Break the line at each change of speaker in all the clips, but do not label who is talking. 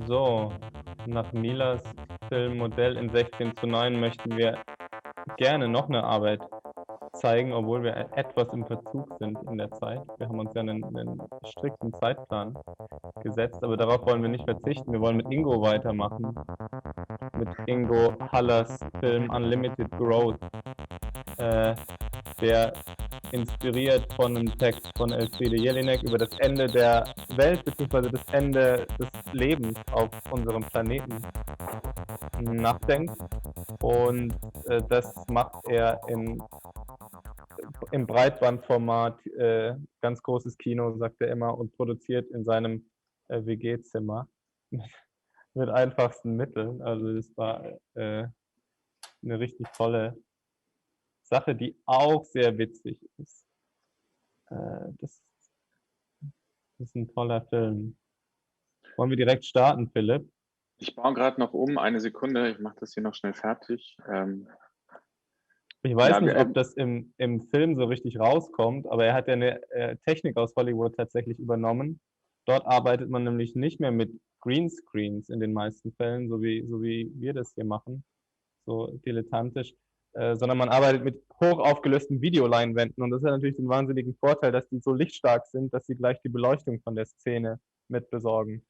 So, nach Milas Filmmodell in 16:9 möchten wir gerne noch eine Arbeit zeigen, obwohl wir etwas im Verzug sind in der Zeit. Wir haben uns ja einen strikten Zeitplan gesetzt, aber darauf wollen wir nicht verzichten. Wir wollen mit Ingo weitermachen, mit Ingo Hallers Film Unlimited Growth, der inspiriert von einem Text von Elfriede Jelinek über das Ende der Welt bzw. das Ende des Lebens auf unserem Planeten nachdenkt. Und das macht er im Breitbandformat, ganz großes Kino, sagt er immer, und produziert in seinem WG-Zimmer mit einfachsten Mitteln. Also das war eine richtig tolle Sache, die auch sehr witzig ist. Das ist ein toller Film. Wollen wir direkt starten, Philipp?
Ich baue gerade noch um, eine Sekunde, ich mache das hier noch schnell fertig.
Ich weiß nicht, ob das im Film so richtig rauskommt, aber er hat ja eine Technik aus Hollywood tatsächlich übernommen. Dort arbeitet man nämlich nicht mehr mit Greenscreens in den meisten Fällen, so wie wir das hier machen, so dilettantisch, sondern man arbeitet mit hoch aufgelösten Videoleinwänden. Und das hat natürlich den wahnsinnigen Vorteil, dass die so lichtstark sind, dass sie gleich die Beleuchtung von der Szene mit besorgen.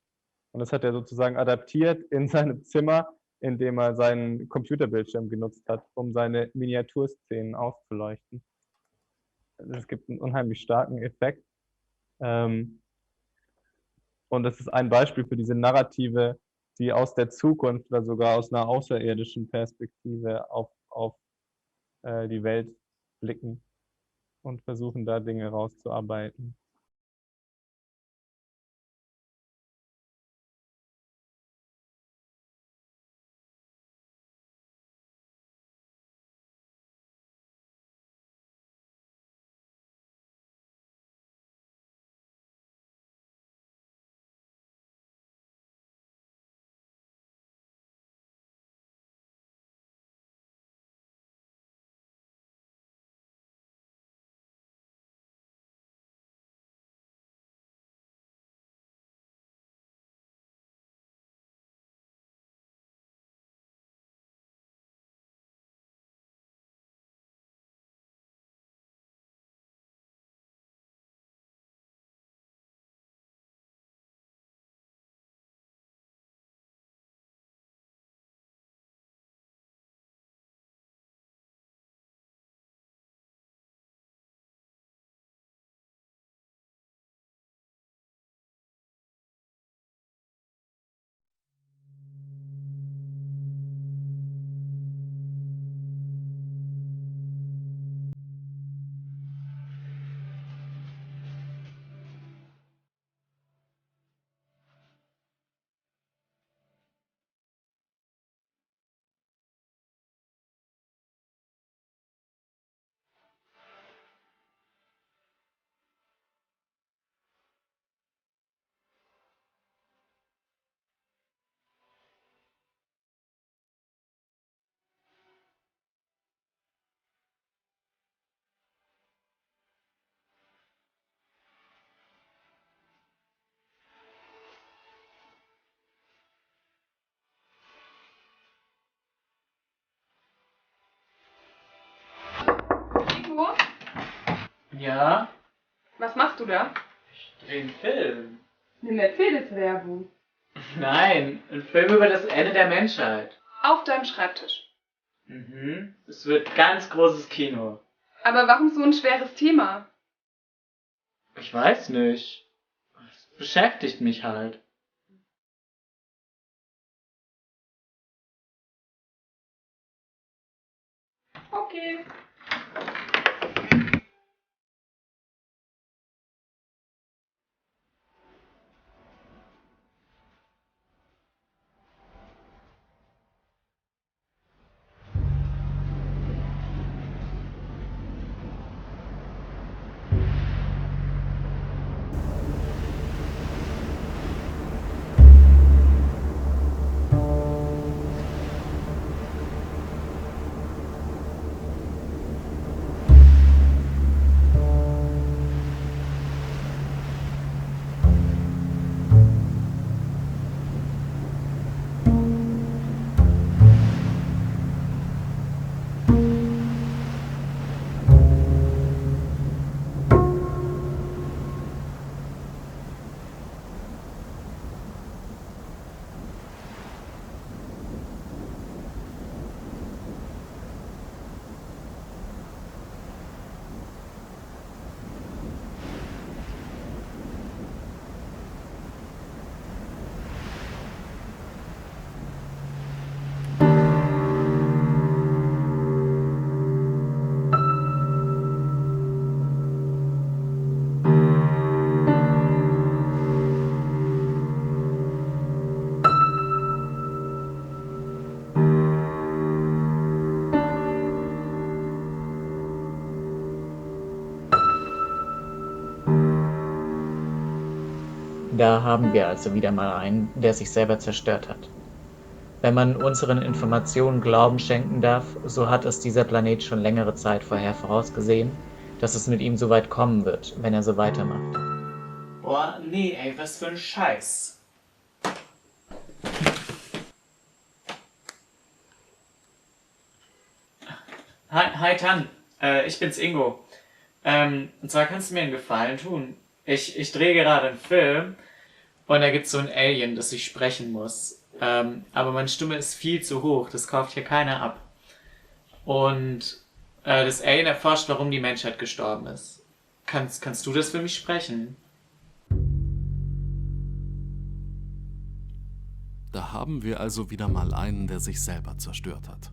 Und das hat er sozusagen adaptiert in seinem Zimmer, in dem er seinen Computerbildschirm genutzt hat, um seine Miniaturszenen auszuleuchten. Es gibt einen unheimlich starken Effekt. Und das ist ein Beispiel für diese Narrative, die aus der Zukunft oder sogar aus einer außerirdischen Perspektive auf die Welt blicken und versuchen, da Dinge rauszuarbeiten.
Ja?
Was machst du da?
Ich drehe einen Film.
Eine Mercedes-Werbung.
Nein, ein Film über das Ende der Menschheit.
Auf deinem Schreibtisch.
Mhm. Es wird ganz großes Kino.
Aber warum so ein schweres Thema?
Ich weiß nicht. Es beschäftigt mich halt.
Okay.
Da haben wir also wieder mal einen, der sich selber zerstört hat. Wenn man unseren Informationen Glauben schenken darf, so hat es dieser Planet schon längere Zeit vorher vorausgesehen, dass es mit ihm so weit kommen wird, wenn er so weitermacht.
Boah, nee, ey, was für ein Scheiß. Hi Tan, ich bin's Ingo. Und zwar kannst du mir einen Gefallen tun. Ich drehe gerade einen Film und da gibt's so ein Alien, das ich sprechen muss. Aber meine Stimme ist viel zu hoch, das kauft hier keiner ab. Und das Alien erforscht, warum die Menschheit gestorben ist. Kannst du das für mich sprechen?
Da haben wir also wieder mal einen, der sich selber zerstört hat.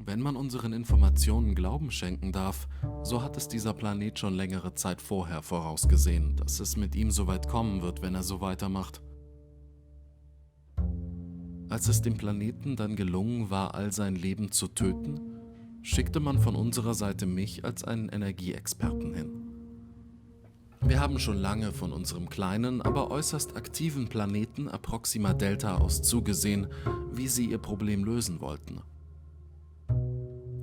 Wenn man unseren Informationen Glauben schenken darf, so hat es dieser Planet schon längere Zeit vorher vorausgesehen, dass es mit ihm so weit kommen wird, wenn er so weitermacht. Als es dem Planeten dann gelungen war, all sein Leben zu töten, schickte man von unserer Seite mich als einen Energieexperten hin. Wir haben schon lange von unserem kleinen, aber äußerst aktiven Planeten Approxima Delta aus zugesehen, wie sie ihr Problem lösen wollten.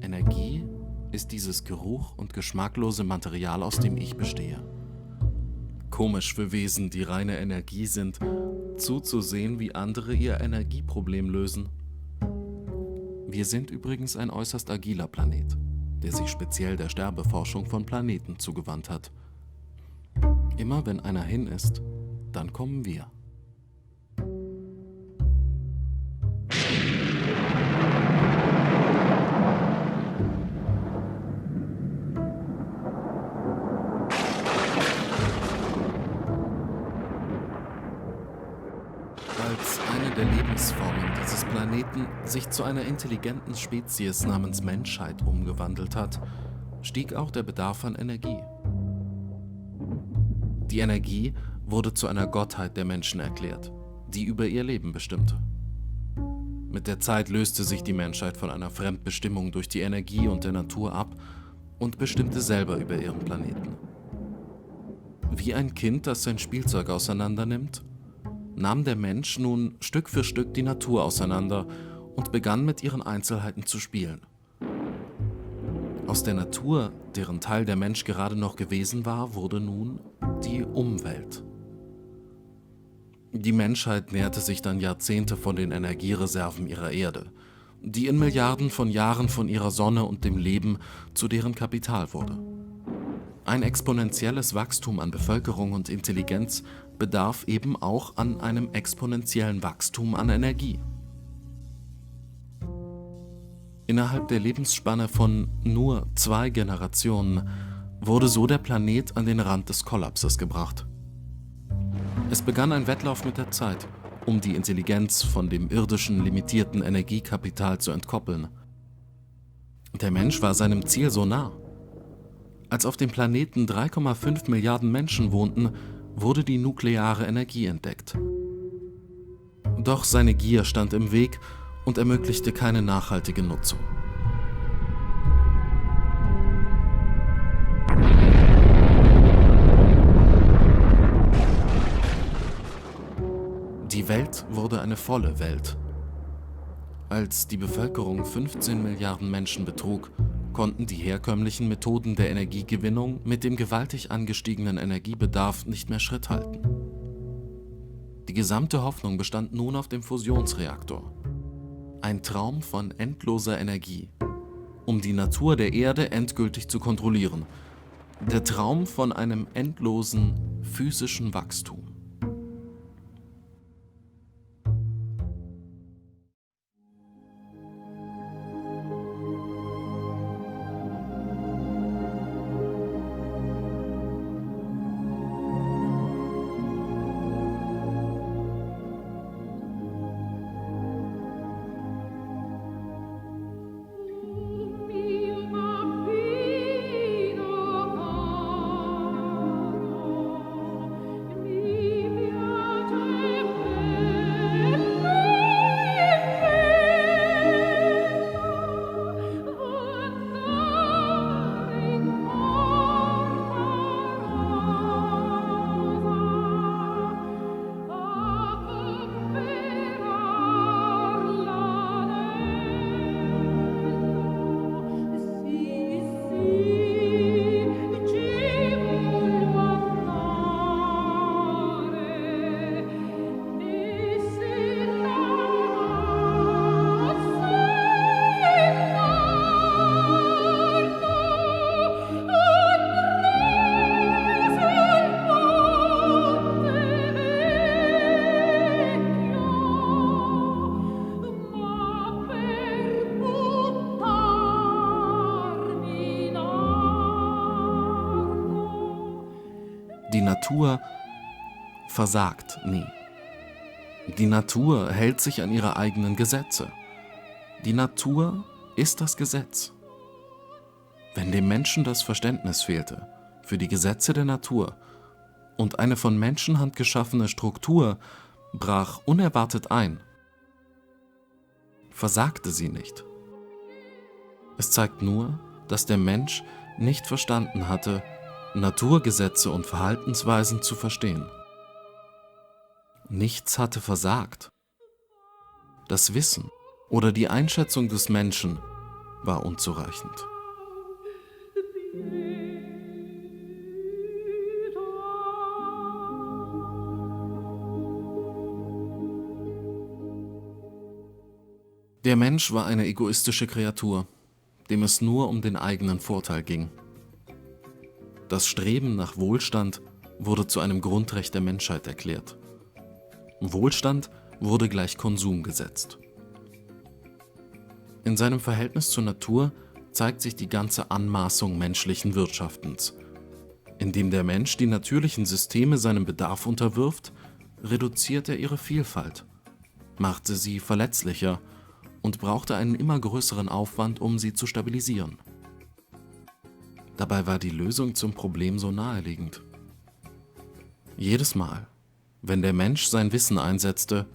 Energie ist dieses geruch- und geschmacklose Material, aus dem ich bestehe. Komisch für Wesen, die reine Energie sind, zuzusehen, wie andere ihr Energieproblem lösen. Wir sind übrigens ein äußerst agiler Planet, der sich speziell der Sterbeforschung von Planeten zugewandt hat. Immer wenn einer hin ist, dann kommen wir. Als eine der Lebensformen dieses Planeten sich zu einer intelligenten Spezies namens Menschheit umgewandelt hat, stieg auch der Bedarf an Energie. Die Energie wurde zu einer Gottheit der Menschen erklärt, die über ihr Leben bestimmte. Mit der Zeit löste sich die Menschheit von einer Fremdbestimmung durch die Energie und der Natur ab und bestimmte selber über ihren Planeten. Wie ein Kind, das sein Spielzeug auseinandernimmt, nahm der Mensch nun Stück für Stück die Natur auseinander und begann mit ihren Einzelheiten zu spielen. Aus der Natur, deren Teil der Mensch gerade noch gewesen war, wurde nun die Umwelt. Die Menschheit nährte sich dann Jahrzehnte von den Energiereserven ihrer Erde, die in Milliarden von Jahren von ihrer Sonne und dem Leben zu deren Kapital wurde. Ein exponentielles Wachstum an Bevölkerung und Intelligenz bedarf eben auch an einem exponentiellen Wachstum an Energie. Innerhalb der Lebensspanne von nur 2 Generationen wurde so der Planet an den Rand des Kollapses gebracht. Es begann ein Wettlauf mit der Zeit, um die Intelligenz von dem irdischen, limitierten Energiekapital zu entkoppeln. Der Mensch war seinem Ziel so nah. Als auf dem Planeten 3,5 Milliarden Menschen wohnten, wurde die nukleare Energie entdeckt. Doch seine Gier stand im Weg und ermöglichte keine nachhaltige Nutzung. Die Welt wurde eine volle Welt. Als die Bevölkerung 15 Milliarden Menschen betrug, konnten die herkömmlichen Methoden der Energiegewinnung mit dem gewaltig angestiegenen Energiebedarf nicht mehr Schritt halten. Die gesamte Hoffnung bestand nun auf dem Fusionsreaktor. Ein Traum von endloser Energie, um die Natur der Erde endgültig zu kontrollieren. Der Traum von einem endlosen physischen Wachstum. Natur versagt nie. Die Natur hält sich an ihre eigenen Gesetze. Die Natur ist das Gesetz. Wenn dem Menschen das Verständnis fehlte für die Gesetze der Natur und eine von Menschenhand geschaffene Struktur brach unerwartet ein, versagte sie nicht. Es zeigt nur, dass der Mensch nicht verstanden hatte, Naturgesetze und Verhaltensweisen zu verstehen. Nichts hatte versagt. Das Wissen oder die Einschätzung des Menschen war unzureichend. Der Mensch war eine egoistische Kreatur, dem es nur um den eigenen Vorteil ging. Das Streben nach Wohlstand wurde zu einem Grundrecht der Menschheit erklärt. Wohlstand wurde gleich Konsum gesetzt. In seinem Verhältnis zur Natur zeigt sich die ganze Anmaßung menschlichen Wirtschaftens. Indem der Mensch die natürlichen Systeme seinem Bedarf unterwirft, reduziert er ihre Vielfalt, machte sie verletzlicher und brauchte einen immer größeren Aufwand, um sie zu stabilisieren. Dabei war die Lösung zum Problem so naheliegend. Jedes Mal, wenn der Mensch sein Wissen einsetzte,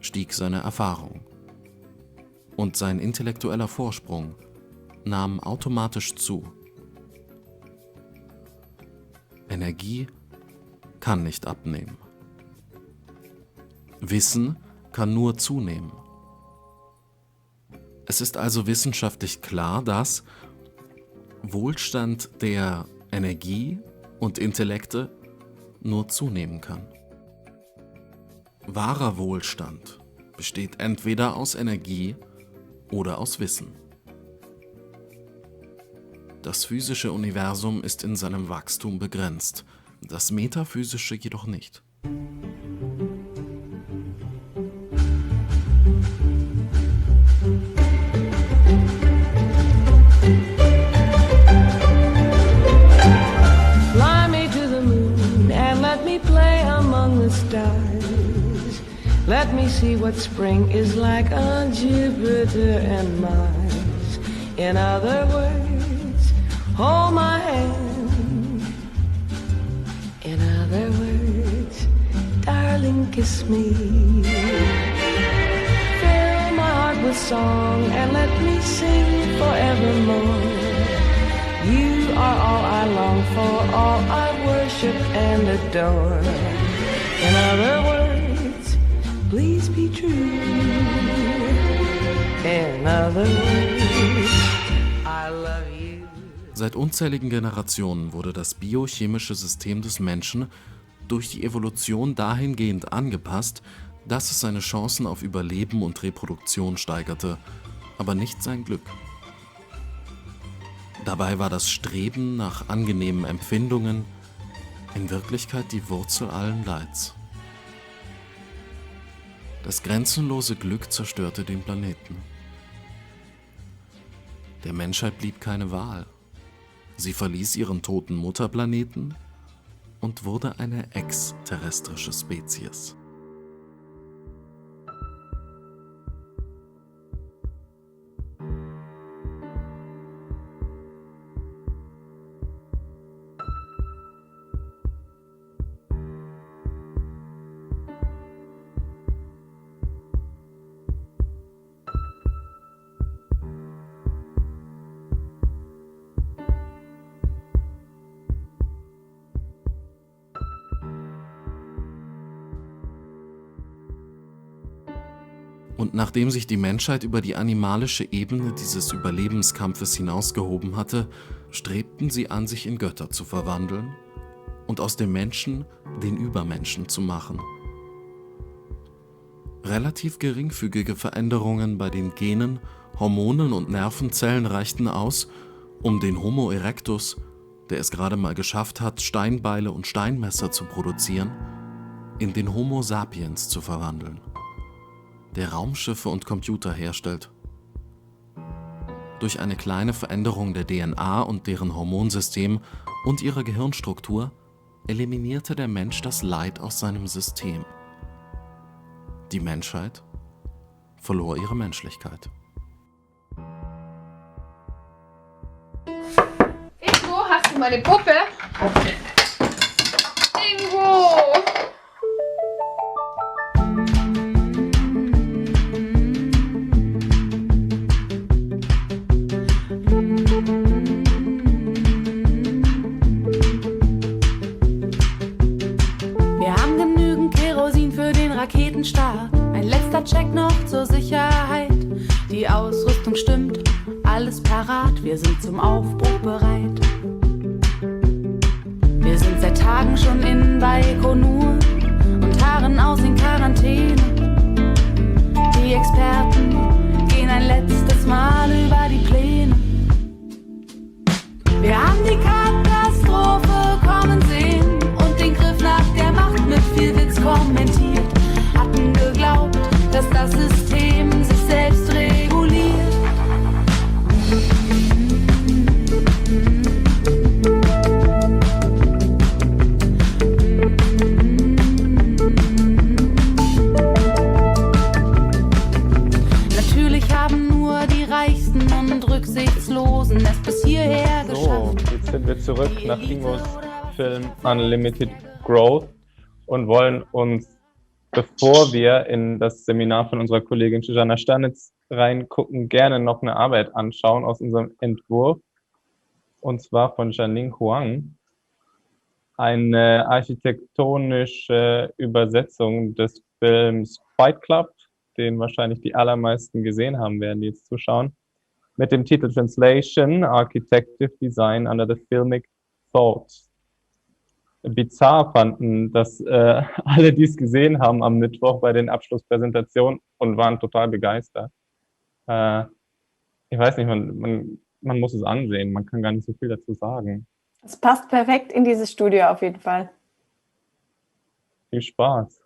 stieg seine Erfahrung. Und sein intellektueller Vorsprung nahm automatisch zu. Energie kann nicht abnehmen. Wissen kann nur zunehmen. Es ist also wissenschaftlich klar, dass Wohlstand der Energie und Intellekte nur zunehmen kann. Wahrer Wohlstand besteht entweder aus Energie oder aus Wissen. Das physische Universum ist in seinem Wachstum begrenzt, das metaphysische jedoch nicht.
Fly me to the moon and let me play among the stars. Let me see what spring is like on Jupiter and Mars. In other words, hold my hand. In other words, darling, kiss me. Fill my heart with song and let me sing forevermore. You are all I long for, all I worship and adore. In other words, please be true. In other words, I love you.
Seit unzähligen Generationen wurde das biochemische System des Menschen durch die Evolution dahingehend angepasst, dass es seine Chancen auf Überleben und Reproduktion steigerte, aber nicht sein Glück. Dabei war das Streben nach angenehmen Empfindungen in Wirklichkeit die Wurzel allen Leids. Das grenzenlose Glück zerstörte den Planeten. Der Menschheit blieb keine Wahl. Sie verließ ihren toten Mutterplaneten und wurde eine exterrestrische Spezies. Und nachdem sich die Menschheit über die animalische Ebene dieses Überlebenskampfes hinausgehoben hatte, strebten sie an, sich in Götter zu verwandeln und aus dem Menschen den Übermenschen zu machen. Relativ geringfügige Veränderungen bei den Genen, Hormonen und Nervenzellen reichten aus, um den Homo erectus, der es gerade mal geschafft hat, Steinbeile und Steinmesser zu produzieren, in den Homo sapiens zu verwandeln, der Raumschiffe und Computer herstellt. Durch eine kleine Veränderung der DNA und deren Hormonsystem und ihrer Gehirnstruktur eliminierte der Mensch das Leid aus seinem System. Die Menschheit verlor ihre Menschlichkeit.
Ingo, hast du meine Puppe? Ingo!
Wir haben genügend Kerosin für den Raketenstart. Ein letzter Check noch zur Sicherheit. Die Ausrüstung stimmt, alles parat. Wir sind zum Aufbruch bereit. Wir sind seit Tagen schon in Baikonur und harren aus in Quarantäne. Die Experten gehen ein letztes Mal über die Pläne. Wir haben die Katastrophe kommen sehen und den Griff nach der Macht mit viel Witz kommentiert. Hatten geglaubt, dass das System sich selbst reguliert. Natürlich haben nur die Reichsten und Rücksichtslosen es bis hierher geschafft.
So, jetzt sind wir zurück nach Ingos Film Unlimited GROTH und wollen uns, bevor wir in das Seminar von unserer Kollegin Zsuzsanna Stánitz reingucken, gerne noch eine Arbeit anschauen aus unserem Entwurf, und zwar von Jianing Huang, eine architektonische Übersetzung des Films Fight Club, den wahrscheinlich die allermeisten gesehen haben werden, die jetzt zuschauen, mit dem Titel Translation, Architective Design under the Filmic Thought. Bizarr fanden, dass alle, die es gesehen haben am Mittwoch bei den Abschlusspräsentationen und waren total begeistert. Ich weiß nicht, man muss es ansehen, man kann gar nicht so viel dazu sagen.
Es passt perfekt in dieses Studio auf jeden Fall.
Viel Spaß.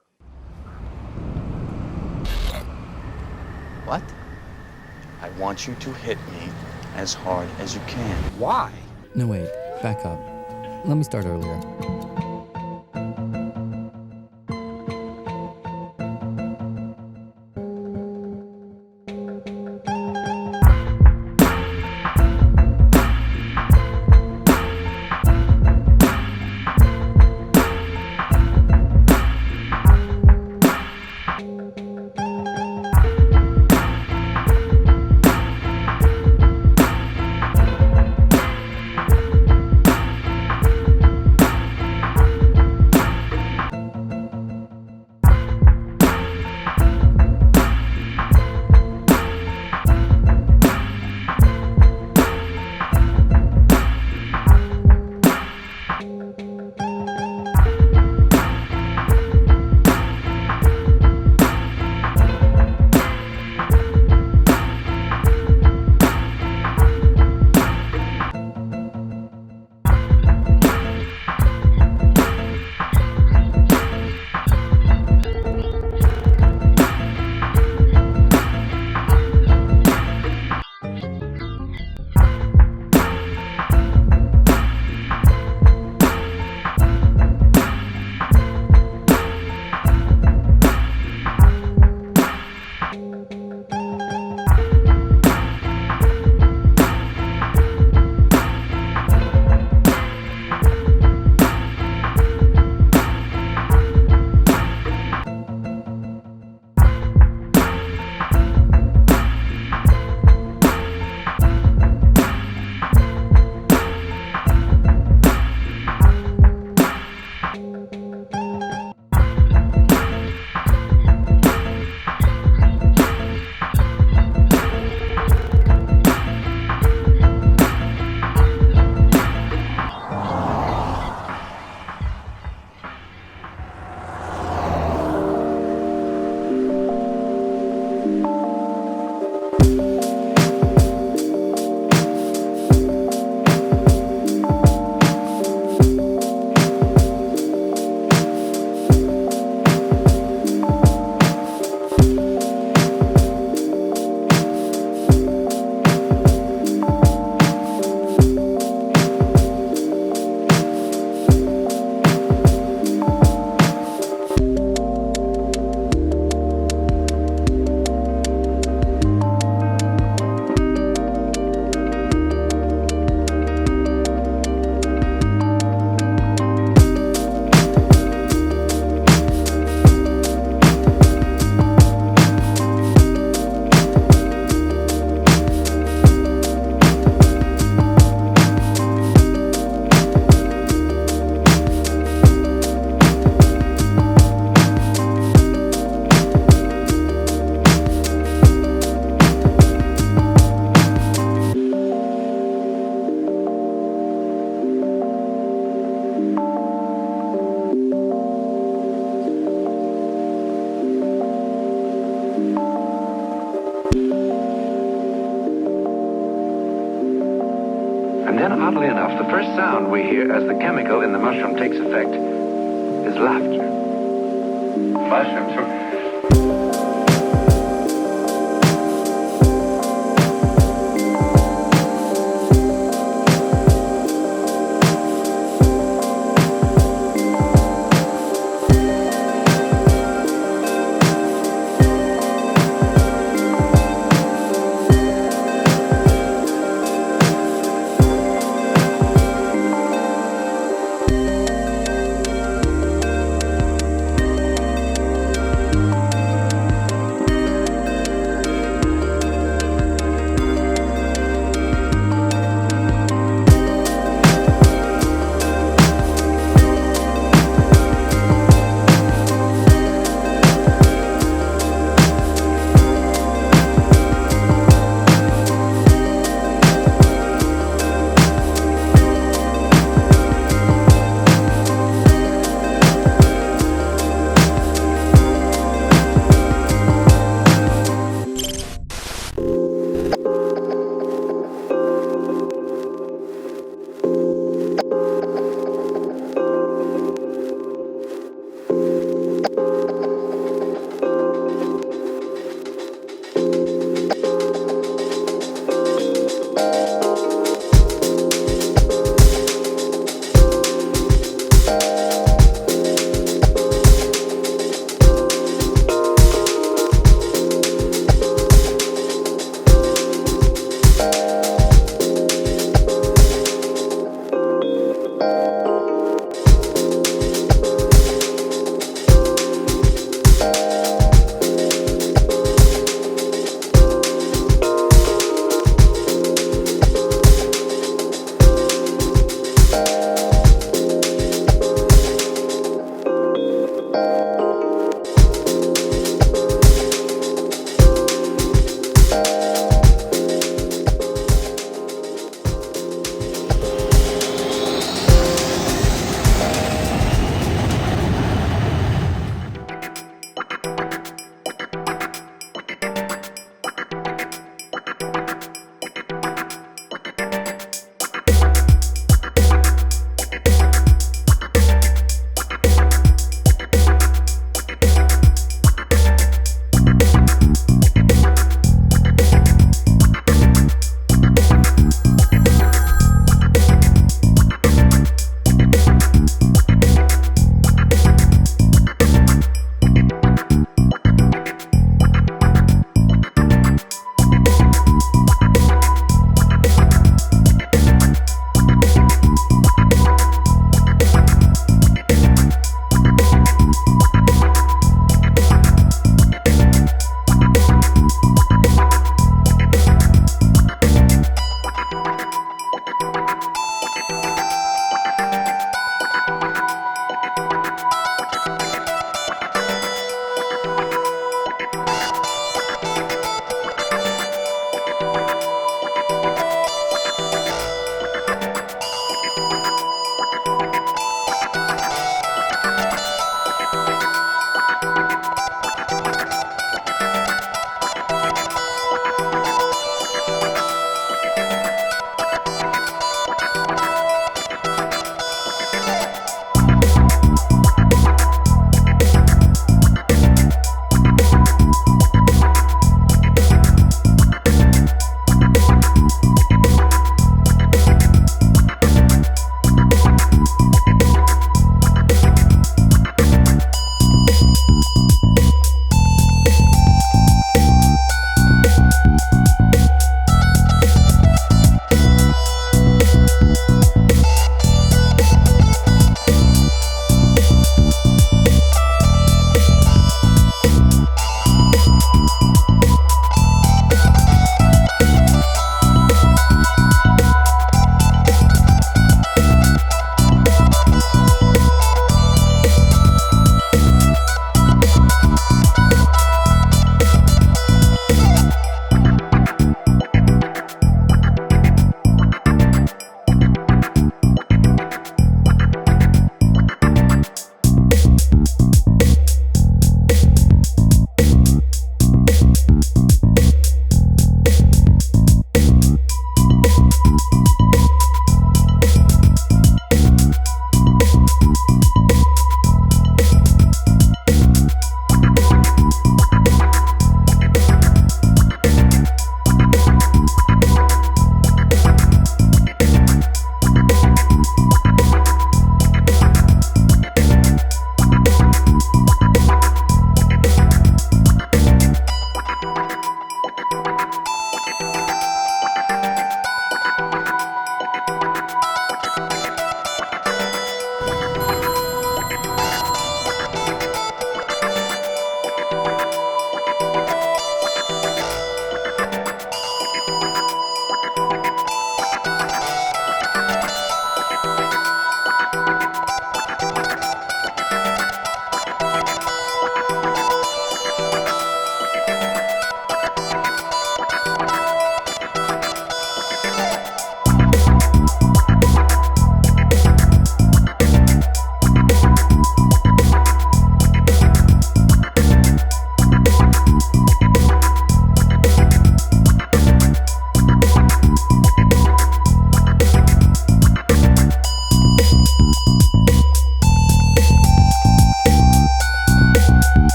What? I want you to hit me as hard as you can.
Why? No, wait. Back up. Let me start earlier.
first sound we hear as the chemical in the mushroom takes effect is laughter. Mushrooms.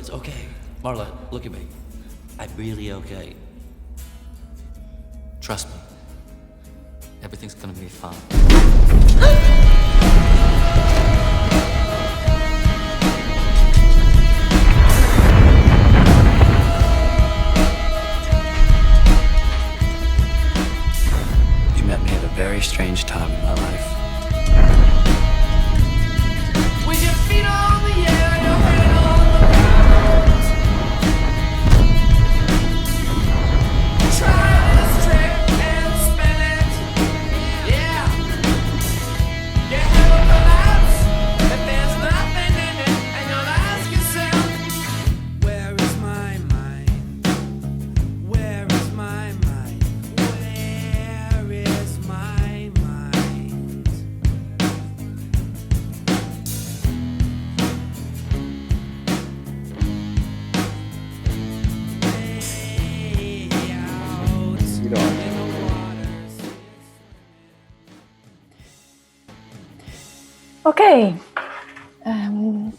It's okay. Marla, look at me. I'm really okay. Trust me. Everything's gonna be fine. You met me at a very strange time in my life.
With your feet on the air and your head on the ground. Try this trick and spin it. Yeah. Your head will collapse if there's nothing in it, and you'll ask yourself, where is my mind? Where is my mind? Where is my mind?
Okay,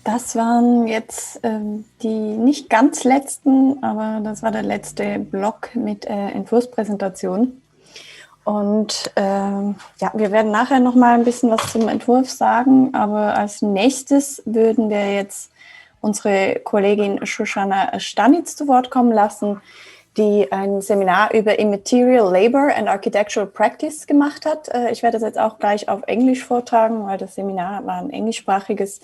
das waren jetzt die nicht ganz letzten, aber das war der letzte Block mit Entwurfspräsentation. Und ja, wir werden nachher noch mal ein bisschen was zum Entwurf sagen, aber als nächstes würden wir jetzt unsere Kollegin Zsuzsanna Stánitz zu Wort kommen lassen, die ein Seminar über Immaterial Labor and Architectural Practice gemacht hat. Ich werde das jetzt auch gleich auf Englisch vortragen, weil das Seminar war ein englischsprachiges.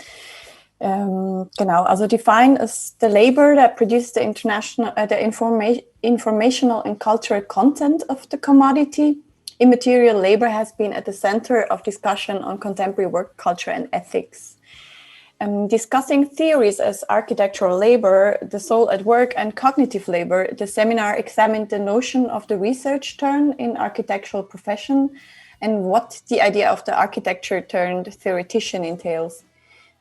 Genau, also define as the labor that produces the informational and cultural content of the commodity. Immaterial labor has been at the center of discussion on contemporary work culture and ethics. Discussing theories as architectural labor, the soul at work, and cognitive labor, the seminar examined the notion of the research turn in architectural profession and what the idea of the architecture turned theoretician entails.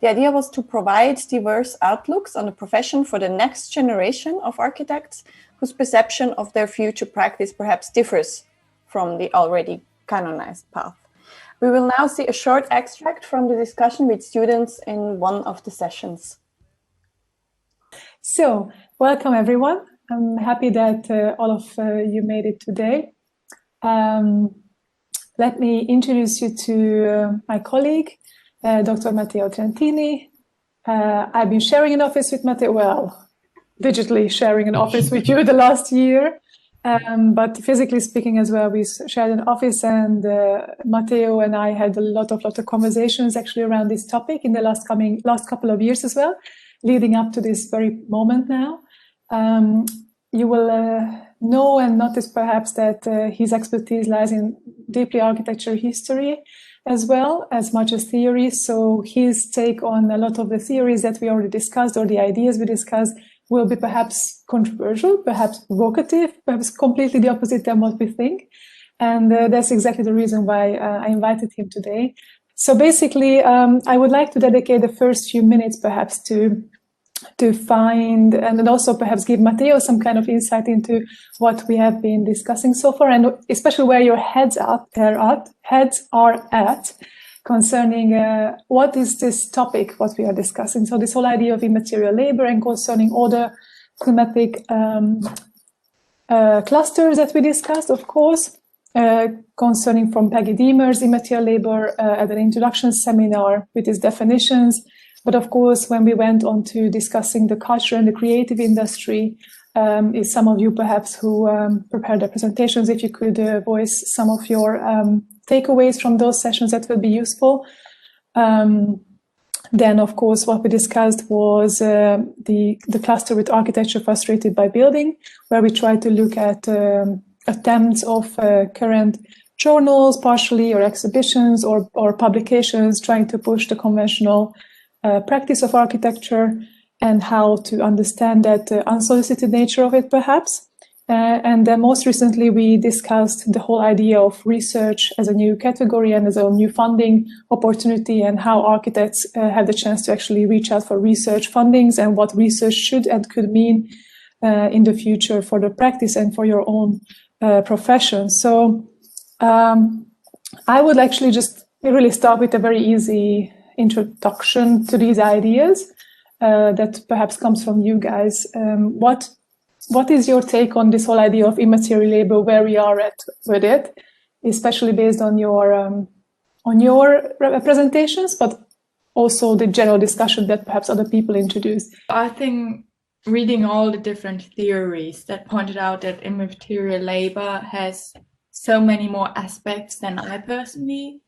The idea was to provide diverse outlooks on the profession for the next generation of architects whose perception of their future practice perhaps differs from the already canonized path. We will now see a short extract from the discussion with students in one of the sessions.
So, welcome everyone. I'm happy that all of you made it today. Let me introduce you to my colleague, Dr. Matteo Trentini. I've been sharing an office with Matteo, well, digitally sharing an office with you the last year. But physically speaking as well, we shared an office, and Matteo and I had a lot of conversations actually around this topic in the last couple of years as well, leading up to this very moment now. You will know and notice perhaps that his expertise lies in deeply architecture history as well, as much as theory. So his take on a lot of the theories that we already discussed, or the ideas we discussed, will be perhaps controversial, perhaps provocative, perhaps completely the opposite than what we think. And that's exactly the reason why I invited him today. So basically, I would like to dedicate the first few minutes perhaps to find, and also perhaps give Matteo some kind of insight into what we have been discussing so far, and especially where your heads are at, concerning what is this topic, what we are discussing. So this whole idea of immaterial labor, and concerning all the thematic clusters that we discussed, of course, concerning from Peggy Deemer's immaterial labor at an introduction seminar with its definitions. But of course, when we went on to discussing the culture and the creative industry, is some of you perhaps who prepared their presentations, if you could voice some of your takeaways from those sessions, that would be useful. Then, of course, what we discussed was the cluster with architecture frustrated by building, where we tried to look at attempts of current journals, partially, or exhibitions, or publications trying to push the conventional practice of architecture, and how to understand that unsolicited nature of it, perhaps. And then most recently, we discussed the whole idea of research as a new category and as a new funding opportunity, and how architects have the chance to actually reach out for research fundings, and what research should and could mean in the future for the practice and for your own profession. So I would actually just really start with a very easy introduction to these ideas. that perhaps comes from you guys. What is your take on this whole idea of immaterial labor, where we are at with it, especially based on your presentations, but also the general discussion that perhaps other people introduced?
I think reading all the different theories that pointed out that immaterial labor has so many more aspects than I personally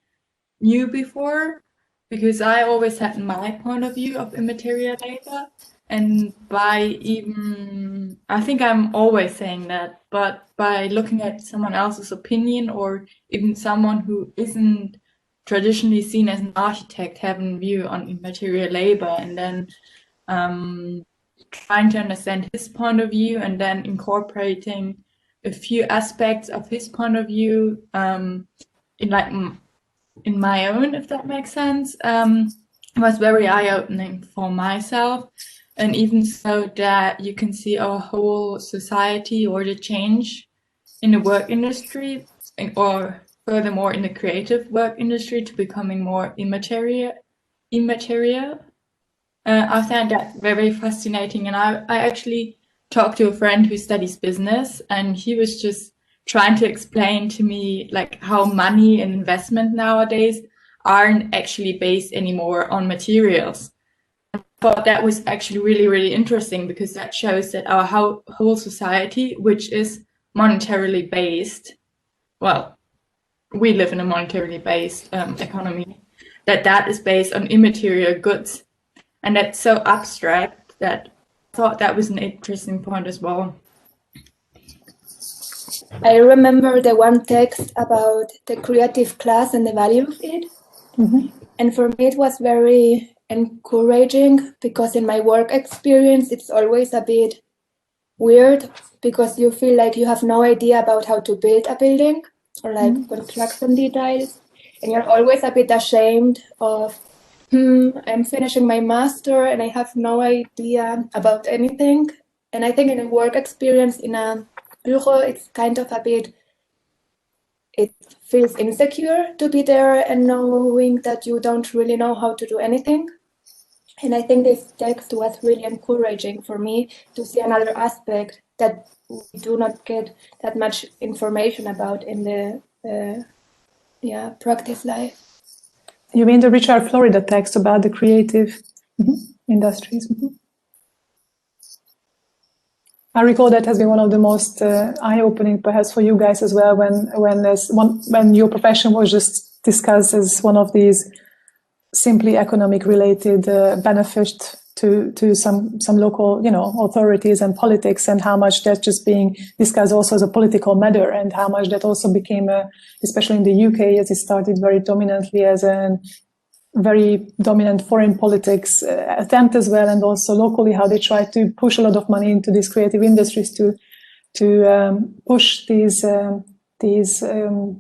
knew before, because I always had my point of view of immaterial labor, and I think I'm always saying that, but by looking at someone else's opinion, or even someone who isn't traditionally seen as an architect having a view on immaterial labor, and then trying to understand his point of view and then incorporating a few aspects of his point of view in my own, if that makes sense, was very eye-opening for myself. And even so that you can see our whole society or the change in the work industry, or furthermore in the creative work industry, to becoming more immaterial. I found that very fascinating, and I actually talked to a friend who studies business, and he was just trying to explain to me like how money and investment nowadays aren't actually based anymore on materials. But that was actually really, really interesting, because that shows that our whole society, which is monetarily based, well, we live in a monetarily based economy, that is based on immaterial goods. And that's so abstract that I thought that was an interesting point as well.
I remember the one text about the creative class and the value of it.
Mm-hmm.
And for me, it was very encouraging, because in my work experience, it's always a bit weird, because you feel like you have no idea about how to build a building or like construction details. And you're always a bit ashamed of, I'm finishing my master and I have no idea about anything. And I think in a work experience in a bureau, it's kind of a bit, it feels insecure to be there and knowing that you don't really know how to do anything. And I think this text was really encouraging for me to see another aspect that we do not get that much information about in the practice life.
You mean the Richard Florida text about the creative industries? Mm-hmm. I recall that has been one of the most eye-opening, perhaps for you guys as well, when your profession was just discussed as one of these simply economic-related benefits to some local, authorities and politics, and how much that's just being discussed also as a political matter, and how much that also became, especially in the UK, as it started very dominantly as a very dominant foreign politics attempt as well, and also locally how they try to push a lot of money into these creative industries to push these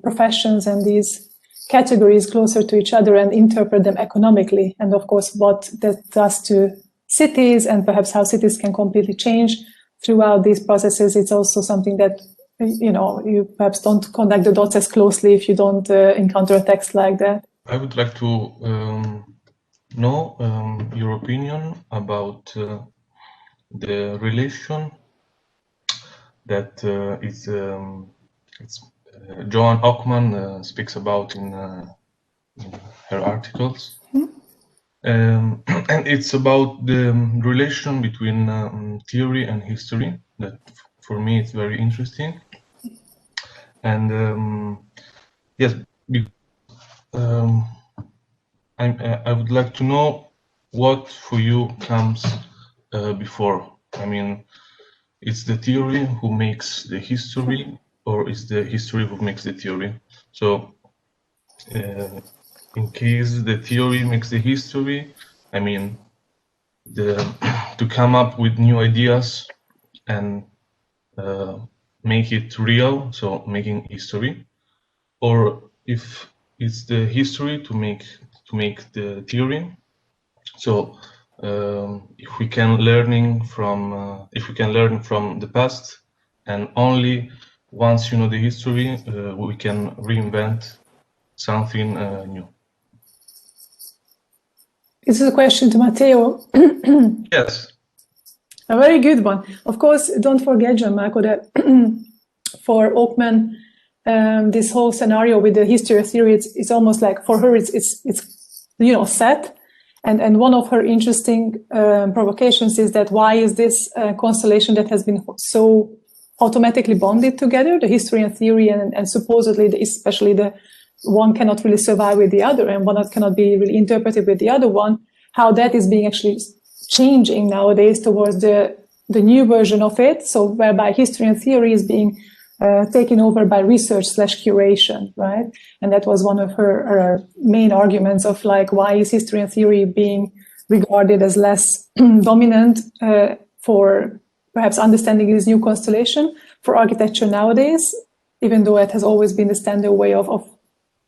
professions and these categories closer to each other and interpret them economically. And of course, what that does to cities, and perhaps how cities can completely change throughout these processes. It's also something that, you perhaps don't connect the dots as closely if you don't encounter a text like that.
I would like to know your opinion about the relation that Joan Ockman speaks about in her articles. And it's about the relation between theory and history, that for me it's very interesting. And yes, I would like to know what for you comes before. I mean, it's the theory who makes the history, or is the history who makes the theory? So in case the theory makes the history, I mean, to come up with new ideas and make it real, so making history, or if it's the history to make the theory. So if we can learn from the past, and only once you know the history, we can reinvent something new.
This is a question to Matteo.
Yes.
A very good one. Of course, don't forget, Gianmarco, that for Oakman, this whole scenario with the history of theory, it's almost like for her, it's set. And one of her interesting provocations is that why is this constellation that has been so automatically bonded together, the history and theory, and supposedly, especially the one cannot really survive with the other, and one cannot be really interpreted with the other one, how that is being actually changing nowadays towards the new version of it, so whereby history and theory is being taken over by research/curation, right? And that was one of her main arguments of like, why is history and theory being regarded as less dominant for perhaps understanding this new constellation for architecture nowadays, even though it has always been the standard way of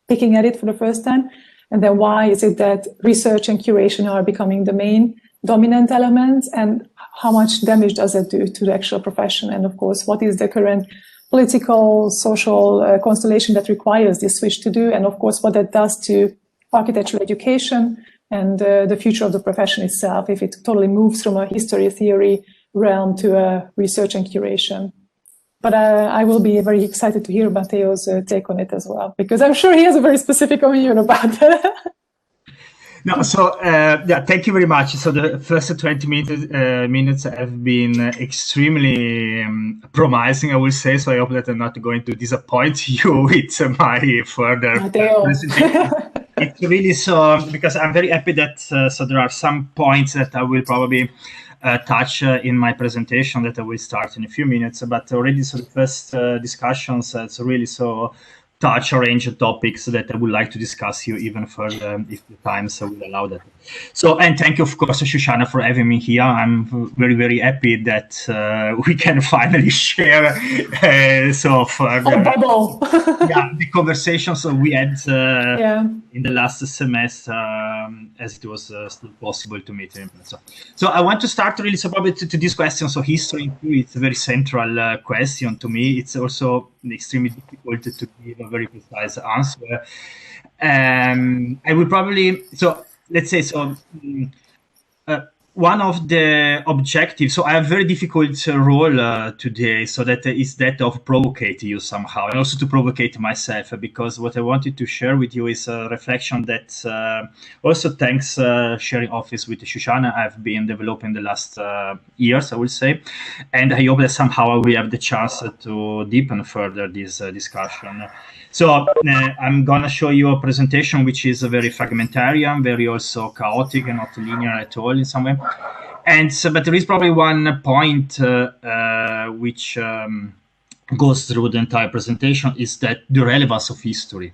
picking at it for the first time. And then why is it that research and curation are becoming the main dominant elements, and how much damage does it do to the actual profession? And of course, what is the current political, social constellation that requires this switch to do? And of course, what that does to architectural education and the future of the profession itself, if it totally moves from a history theory realm to a research and curation. But I will be very excited to hear Matteo's take on it as well, because I'm sure he has a very specific opinion about that.
No, so yeah, thank you very much. So the first 20 minutes have been extremely promising, I will say. So I hope that I'm not going to disappoint you with my further presentation. It's really so, because I'm very happy that so there are some points that I will probably touch in my presentation that I will start in a few minutes. But already, so the first discussions, it's really so touch a range of topics that I would like to discuss you even further if the time so will allow that. So, and thank you, of course, Zsuzsanna, for having me here. I'm very, very happy that we can finally share so further the conversations we had in the last semester, as it was still possible to meet in person. So I want to start really so probably to this question. So history, it's a very central question to me. It's also extremely difficult to give a very precise answer. I would probably, so let's say, so one of the objectives, so I have a very difficult role today, so that is that of provoking you somehow, and also to provocate myself, because what I wanted to share with you is a reflection that also thanks sharing office with Zsuzsanna I've been developing the last years, I will say, and I hope that somehow we have the chance to deepen further this discussion. So I'm going to show you a presentation which is very fragmentarian, very also chaotic and not linear at all in some way. And so, but there is probably one point which goes through the entire presentation, is that the relevance of history.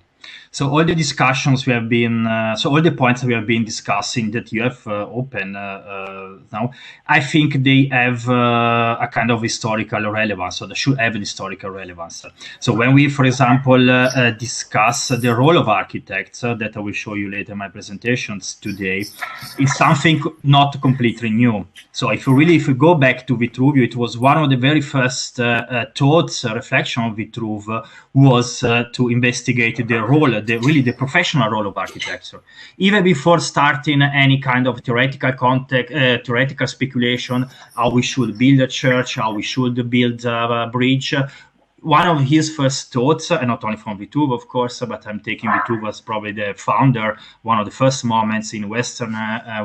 So all the discussions we have been, so all the points we have been discussing that you have open now, I think they have a kind of historical relevance, so they should have an historical relevance. So when we, for example, discuss the role of architects, that I will show you later in my presentations today, is something not completely new. So if you go back to Vitruvius, it was one of the very first thoughts, reflection of Vitruvius was to investigate the role, the professional role of architecture. Even before starting any kind of theoretical context, theoretical speculation, how we should build a church, how we should build a bridge, one of his first thoughts, and not only from Vitruvius, of course, but I'm taking Vitruvius as probably the founder, one of the first moments in Western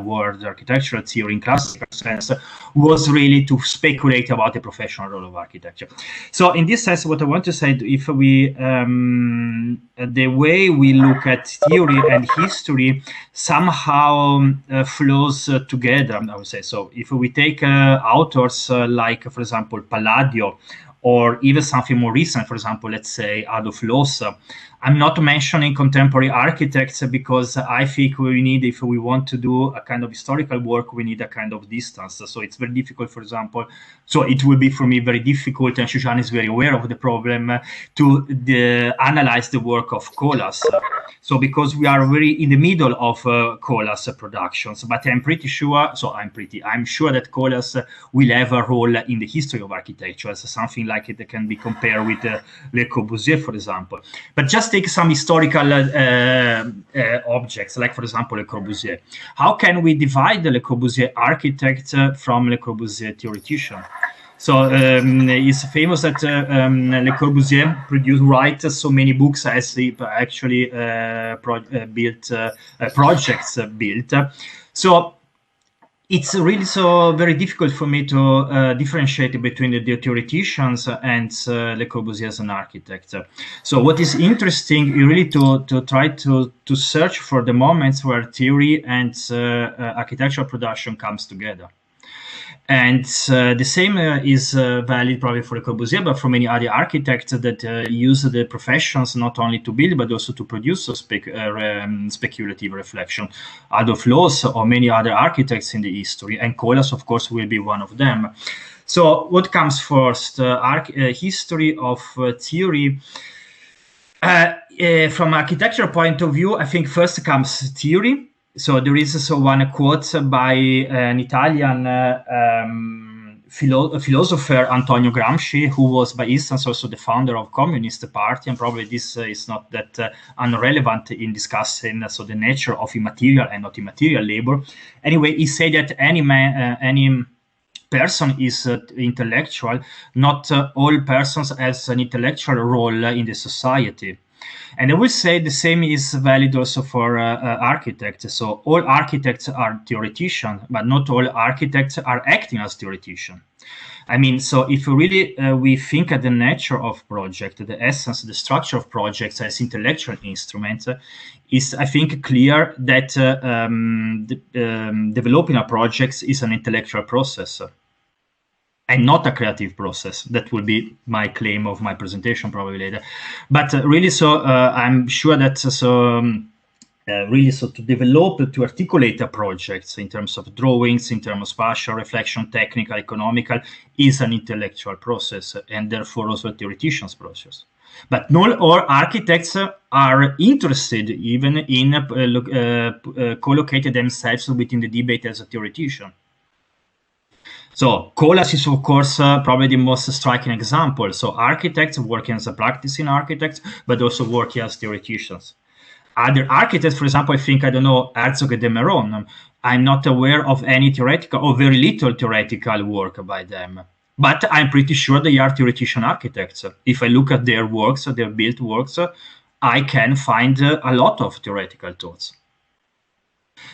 world architectural theory in classical sense, was really to speculate about the professional role of architecture. So in this sense, what I want to say, if we, the way we look at theory and history somehow flows together, I would say. So if we take authors like, for example, Palladio, or even something more recent, for example, let's say Adolf Loos. I'm not mentioning contemporary architects because I think we need, if we want to do a kind of historical work, we need a kind of distance. So it's very difficult, for example, so it will be for me very difficult, and Zsuzsanna is very aware of the problem, to analyze the work of Colas. So because we are very in the middle of Colas productions, but I'm pretty sure, I'm sure that Colas will have a role in the history of architecture as something like it that can be compared with Le Corbusier, for example. But just just take some historical objects, like for example Le Corbusier. How can we divide the Le Corbusier architect from Le Corbusier theoretician? So it's famous that Le Corbusier writes so many books as he actually built projects built. So it's really so very difficult for me to differentiate between the theoreticians and Le Corbusier as an architect. So what is interesting is really to try to search for the moments where theory and architectural production comes together. And the same is valid probably for Le Corbusier, but for many other architects that use the professions not only to build, but also to produce speculative reflection. Adolf Loos or many other architects in the history, and Colas, of course, will be one of them. So what comes first? History of theory. From architectural point of view, I think first comes theory. So there is also one quote by an Italian philosopher, Antonio Gramsci, who was by instance also the founder of Communist Party, and probably this is not that irrelevant in discussing the nature of immaterial and not immaterial labor. Anyway, he said that any person is intellectual. Not all persons has an intellectual role in the society. And I will say the same is valid also for architects. So all architects are theoreticians, but not all architects are acting as theoreticians. I mean, so if really we think at the nature of project, the essence, the structure of projects as intellectual instruments, is I think clear that developing a project is an intellectual process. And not a creative process. That will be my claim of my presentation probably later. But really, so I'm sure that really so to develop, to articulate a project in terms of drawings, in terms of spatial reflection, technical, economical, is an intellectual process, and therefore also a theoretician's process. But not all architects are interested even in collocating themselves within the debate as a theoretician. So Colas is, of course, probably the most striking example. So architects working as a practicing architects, but also working as theoreticians. Other architects, for example, I think, I don't know, Herzog de Meuron. I'm not aware of any theoretical or very little theoretical work by them. But I'm pretty sure they are theoretician architects. If I look at their works, their built works, I can find a lot of theoretical thoughts.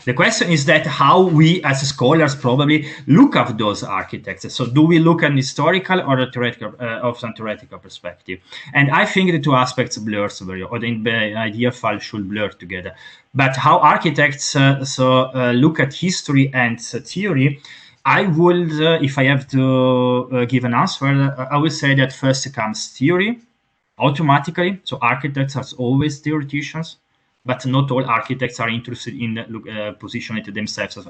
The question is that how we as scholars probably look at those architects. So do we look at an historical or a theoretical, of some theoretical perspective? And I think the two aspects blurs very, or the ideal file should blur together. But how architects look at history and theory, I would, if I have to give an answer, I would say that first comes theory automatically. So architects are always theoreticians. But not all architects are interested in positioning themselves as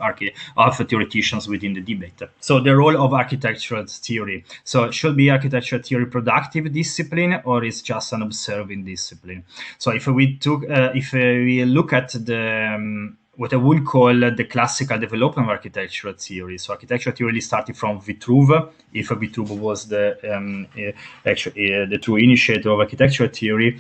theoreticians within the debate. So the role of architectural theory. So should be architectural theory productive discipline, or is just an observing discipline? So if we look at the what I would call the classical development of architectural theory. So architectural theory really started from Vitruve, if Vitruve was the true initiator of architectural theory,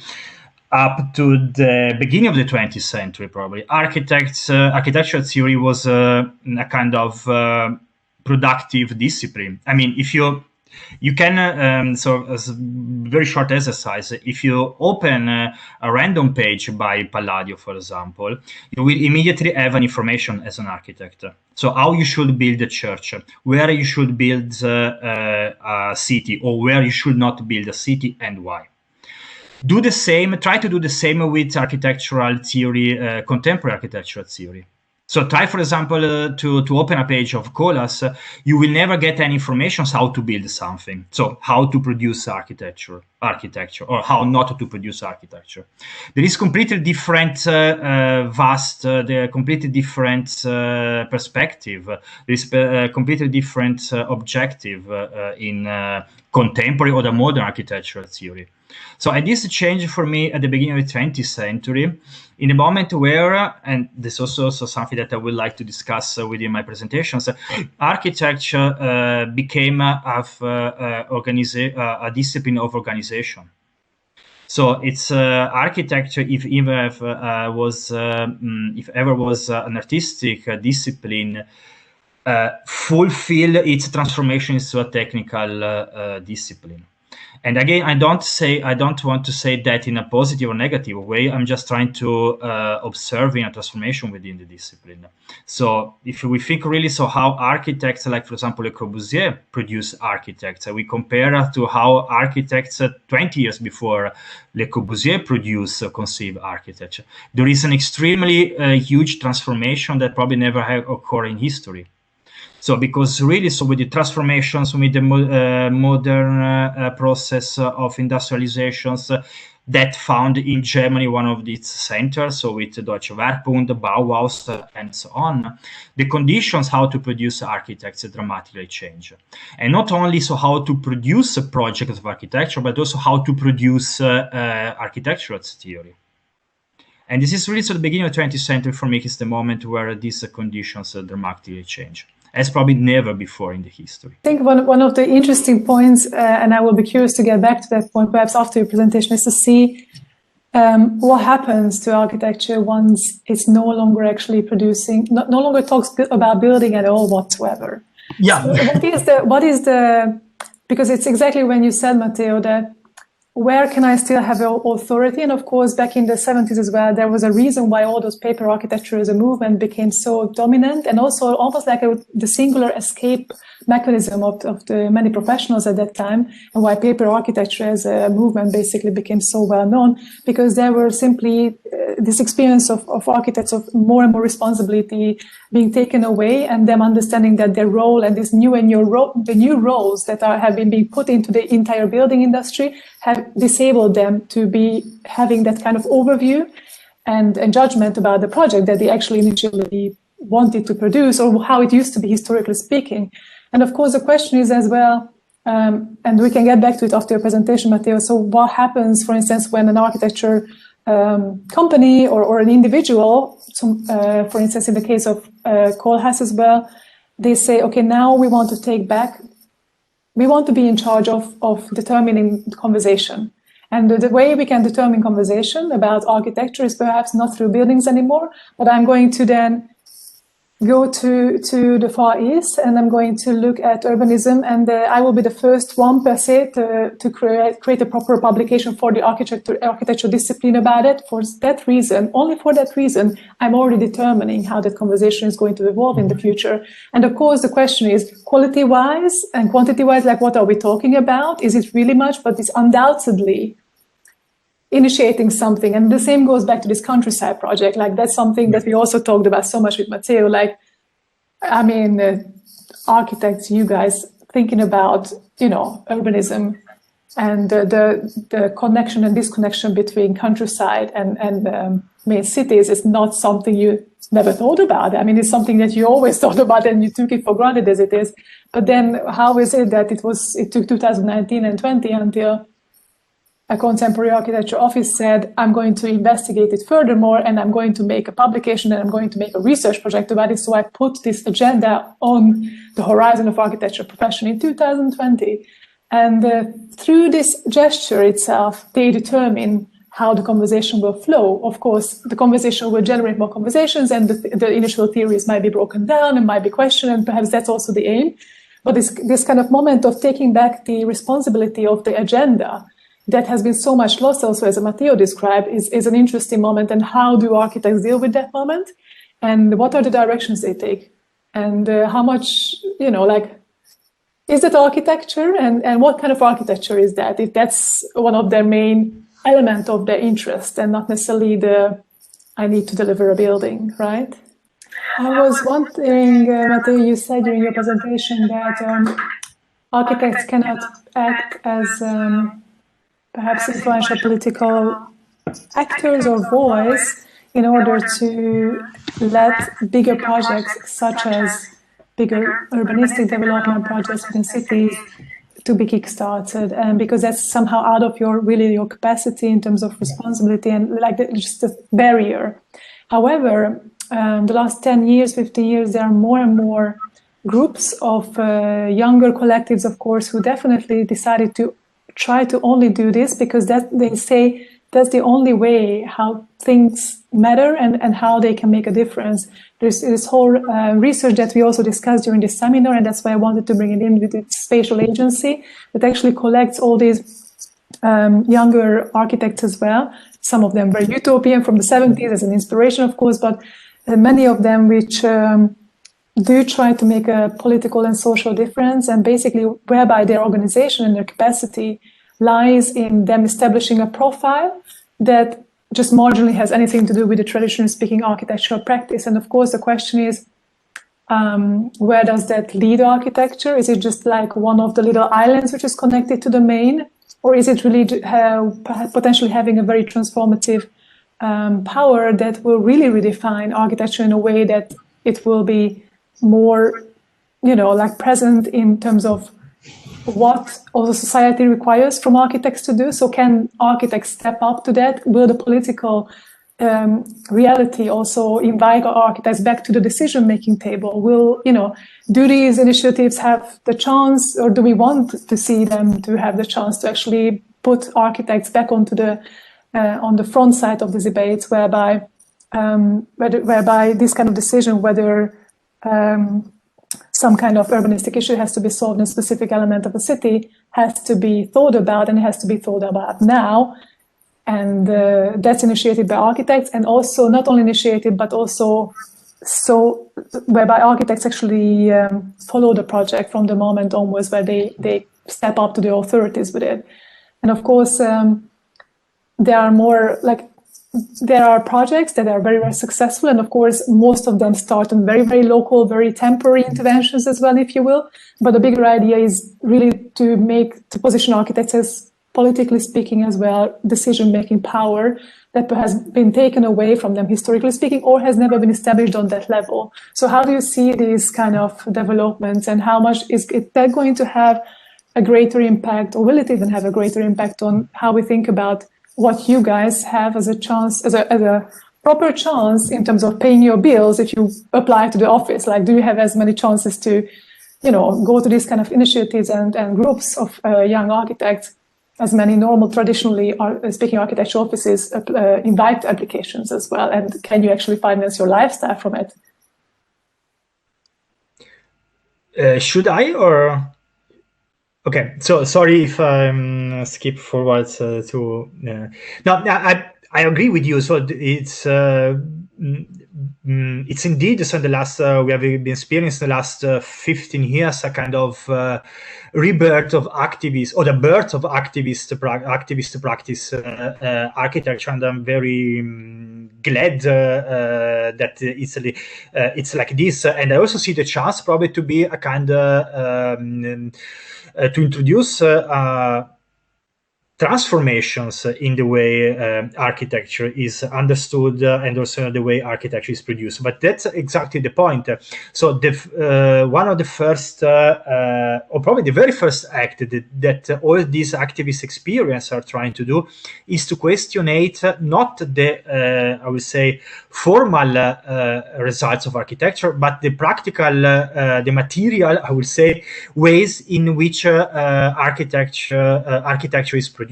up to the beginning of the 20th century, probably. Architectural theory was a kind of productive discipline. I mean, if you can, so as a very short exercise, if you open a random page by Palladio, for example, you will immediately have an information as an architect. So how you should build a church, where you should build a city, or where you should not build a city, and why. Do the same, try to do the same with architectural theory, contemporary architectural theory. So try, for example, to open a page of Colas, you will never get any information on how to build something. So how to produce architecture, or how not to produce architecture. There is completely different completely different perspective. There is a completely different objective in contemporary or the modern architectural theory. So this changed for me at the beginning of the 20th century, in a moment where, and this is also something that I would like to discuss within my presentations, architecture became a discipline of organization. So it's architecture, if ever was an artistic discipline, fulfill its transformation into a technical discipline. And again, I don't want to say that in a positive or negative way. I'm just trying to observe a transformation within the discipline. So if we think really, so how architects, like for example, Le Corbusier produce architects, we compare to how architects 20 years before Le Corbusier conceived architecture. There is an extremely huge transformation that probably never occurred in history. So because really, so with the transformations, with the modern process of industrializations that found in Germany one of its centers, so with Deutsche Werkbund, Bauhaus, and so on, the conditions how to produce architects dramatically change. And not only so how to produce a project of architecture, but also how to produce architectural theory. And this is really so the beginning of the 20th century for me is the moment where these conditions dramatically change, as probably never before in the history.
I think one of the interesting points, and I will be curious to get back to that point perhaps after your presentation, is to see what happens to architecture once it's no longer actually producing, no longer talks about building at all whatsoever.
Yeah.
So what is the, because it's exactly when you said, Matteo, that where can I still have authority? And of course, back in the 70s as well, there was a reason why all those paper architecture as a movement became so dominant, and also almost like the singular escape mechanism of the many professionals at that time, and why paper architecture as a movement basically became so well known, because there were simply this experience of architects of more and more responsibility being taken away, and them understanding that their role and this new roles that have been being put into the entire building industry have disabled them to be having that kind of overview and judgment about the project that they actually initially wanted to produce, or how it used to be historically speaking. And of course, the question is as well, and we can get back to it after your presentation, Matteo. So what happens, for instance, when an architecture company or an individual, for instance, in the case of Kohlhaas as well, they say, okay, now we want to take back, we want to be in charge of determining conversation. And the way we can determine conversation about architecture is perhaps not through buildings anymore, but I'm going to then go to the Far East, and I'm going to look at urbanism, and I will be the first one per se to create a proper publication for the architecture discipline about it. For that reason, only for that reason, I'm already determining how that conversation is going to evolve in the future. And of course, the question is quality-wise and quantity-wise, like what are we talking about? Is it really much? But it's undoubtedly initiating something. And the same goes back to this countryside project. Like that's something that we also talked about so much with Matteo. Like, I mean, architects, you guys thinking about, urbanism and the connection and disconnection between countryside and main cities is not something you never thought about. I mean, it's something that you always thought about and you took it for granted as it is. But then how is it that it took 2019 and 20 until a contemporary architecture office said, I'm going to investigate it furthermore, and I'm going to make a publication, and I'm going to make a research project about it. So I put this agenda on the horizon of architecture profession in 2020. And through this gesture itself, they determine how the conversation will flow. Of course, the conversation will generate more conversations, and the initial theories might be broken down and might be questioned, and perhaps that's also the aim. But this kind of moment of taking back the responsibility of the agenda that has been so much lost also, as Matteo described, is an interesting moment. And how do architects deal with that moment? And what are the directions they take? And how much, is it architecture? And what kind of architecture is that? If that's one of their main elements of their interest and not necessarily I need to deliver a building, right? I was wondering, Matteo, you said during your presentation that architects cannot act as perhaps influential political actors or voice in order to let bigger projects such as bigger urbanistic development projects within cities to be kickstarted, and because that's somehow out of your capacity in terms of responsibility and just a barrier. However, the last 10 years, 15 years, there are more and more groups of younger collectives, of course, who definitely decided to try to only do this because that they say that's the only way how things matter and how they can make a difference. There's this whole research that we also discussed during this seminar, and that's why I wanted to bring it in with the spatial agency that actually collects all these younger architects as well. Some of them very utopian from the 70s as an inspiration, of course, but many of them which do try to make a political and social difference, and basically whereby their organization and their capacity lies in them establishing a profile that just marginally has anything to do with the traditionally speaking architectural practice. And of course, the question is, where does that lead architecture? Is it just like one of the little islands which is connected to the main? Or is it really potentially having a very transformative power that will really redefine architecture in a way that it will be more, like present in terms of what also society requires from architects to do? So can architects step up to that? Will the political reality also invite architects back to the decision-making table? Will, do these initiatives have the chance, or do we want to see them to have the chance to actually put architects back onto the on the front side of the debates, whereby this kind of decision, whether some kind of urbanistic issue has to be solved in a specific element of a city, has to be thought about, and it has to be thought about now. And that's initiated by architects, and also not only initiated, but also so whereby architects actually follow the project from the moment onwards, where they step up to the authorities with it. And of course, there are projects that are very, very successful. And of course, most of them start on very, very local, very temporary interventions as well, if you will. But the bigger idea is really to position architects as, politically speaking as well, decision-making power that has been taken away from them, historically speaking, or has never been established on that level. So how do you see these kind of developments, and how much is that going to have a greater impact, or will it even have a greater impact on how we think about what you guys have as a chance, as a proper chance in terms of paying your bills if you apply to the office? Like, do you have as many chances to, go to these kind of initiatives and groups of young architects as many normal, traditionally speaking architecture offices invite applications as well? And can you actually finance your lifestyle from it?
Should I, or? Okay, so sorry if I skip forward to. No, I agree with you. So it's indeed, so in the last we have been experiencing the last 15 years a kind of rebirth of activists, or the birth of activists to practice architecture, and I'm very glad that it's like this. And I also see the chance probably to be a kind of to introduce transformations in the way architecture is understood and also the way architecture is produced. But that's exactly the point. So one of the first, or probably the very first act that all these activists experience are trying to do is to questionate not the, I would say, formal results of architecture, but the practical, the material, I would say, ways in which architecture is produced.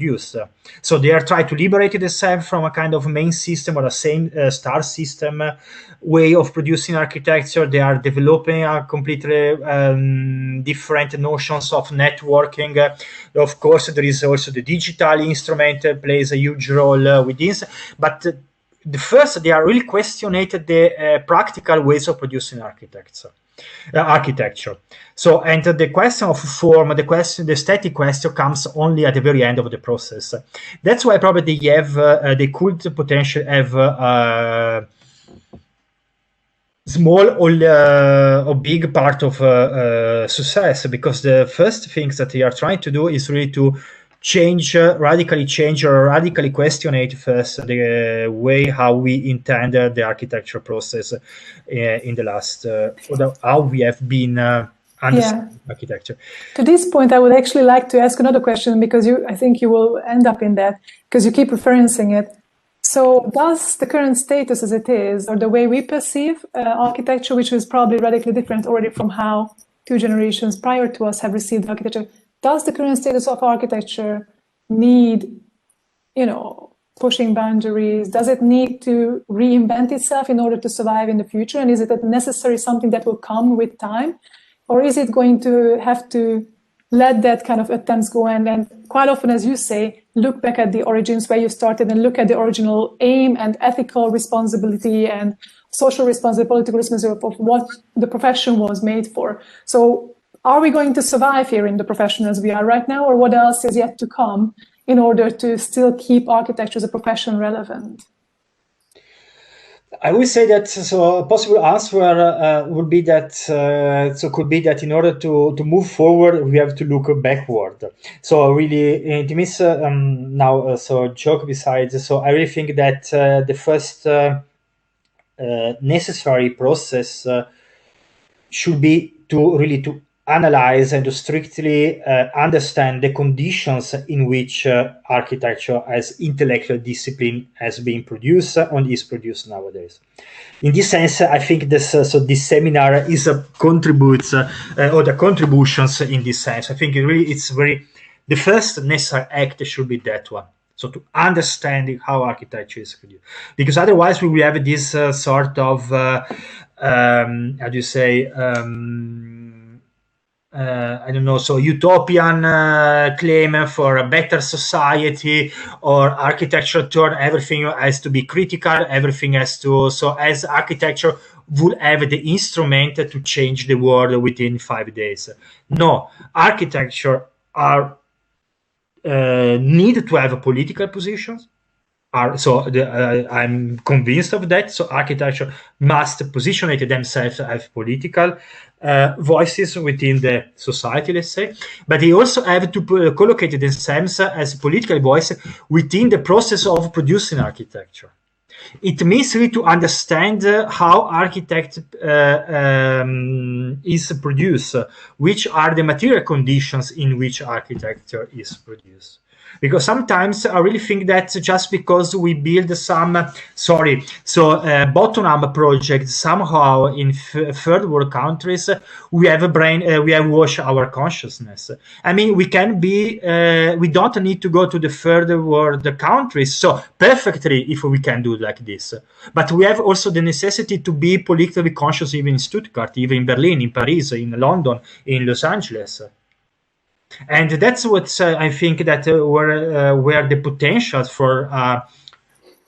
So they are trying to liberate themselves from a kind of main system or a same star system way of producing architecture. They are developing a completely different notions of networking. Of course, there is also the digital instrument plays a huge role with this, but the first, they are really questioning the practical ways of producing architecture. So, and the question of form, the aesthetic question comes only at the very end of the process. That's why probably they have, they could potentially have small or big part of success, because the first things that they are trying to do is really to radically change or radically questionate first the way how we intended the architecture process in the last, how we have been understanding architecture.
To this point, I would actually like to ask another question, because I think you will end up in that, because you keep referencing it. So does the current status as it is, or the way we perceive architecture, which is probably radically different already from how 2 generations prior to us have received architecture, does the current status of architecture need, pushing boundaries? Does it need to reinvent itself in order to survive in the future? And is it necessarily something that will come with time? Or is it going to have to let that kind of attempts go and quite often, as you say, look back at the origins where you started and look at the original aim and ethical responsibility and social responsibility, political responsibility of what the profession was made for. So are we going to survive here in the profession as we are right now, or what else is yet to come in order to still keep architecture as a profession relevant?
I would say that a possible answer would be that could be that in order to move forward, we have to look backward. So really, it means now. So joke besides. So I really think that the first necessary process should be to analyze and to strictly understand the conditions in which architecture as intellectual discipline has been produced and is produced nowadays. In this sense, I think this seminar contributes or the contributions in this sense. I think the first necessary act should be that one. So to understanding how architecture is produced, because otherwise we will have this sort of how do you say? I don't know, so utopian claim for a better society, or architecture turn everything has to be critical, everything has to, so as architecture would have the instrument to change the world within 5 days. No, architecture need to have political positions. I'm convinced of that. So architecture must position themselves as political voices within the society, let's say, but they also have to collocate themselves as a political voice within the process of producing architecture. It means really to understand how architecture is produced, which are the material conditions in which architecture is produced. Because sometimes I really think that just because we build some, bottom-up projects somehow in third world countries, we have washed our consciousness. I mean, we don't need to go to the third world countries so perfectly if we can do like this. But we have also the necessity to be politically conscious even in Stuttgart, even in Berlin, in Paris, in London, in Los Angeles. And that's what I think that where the potential for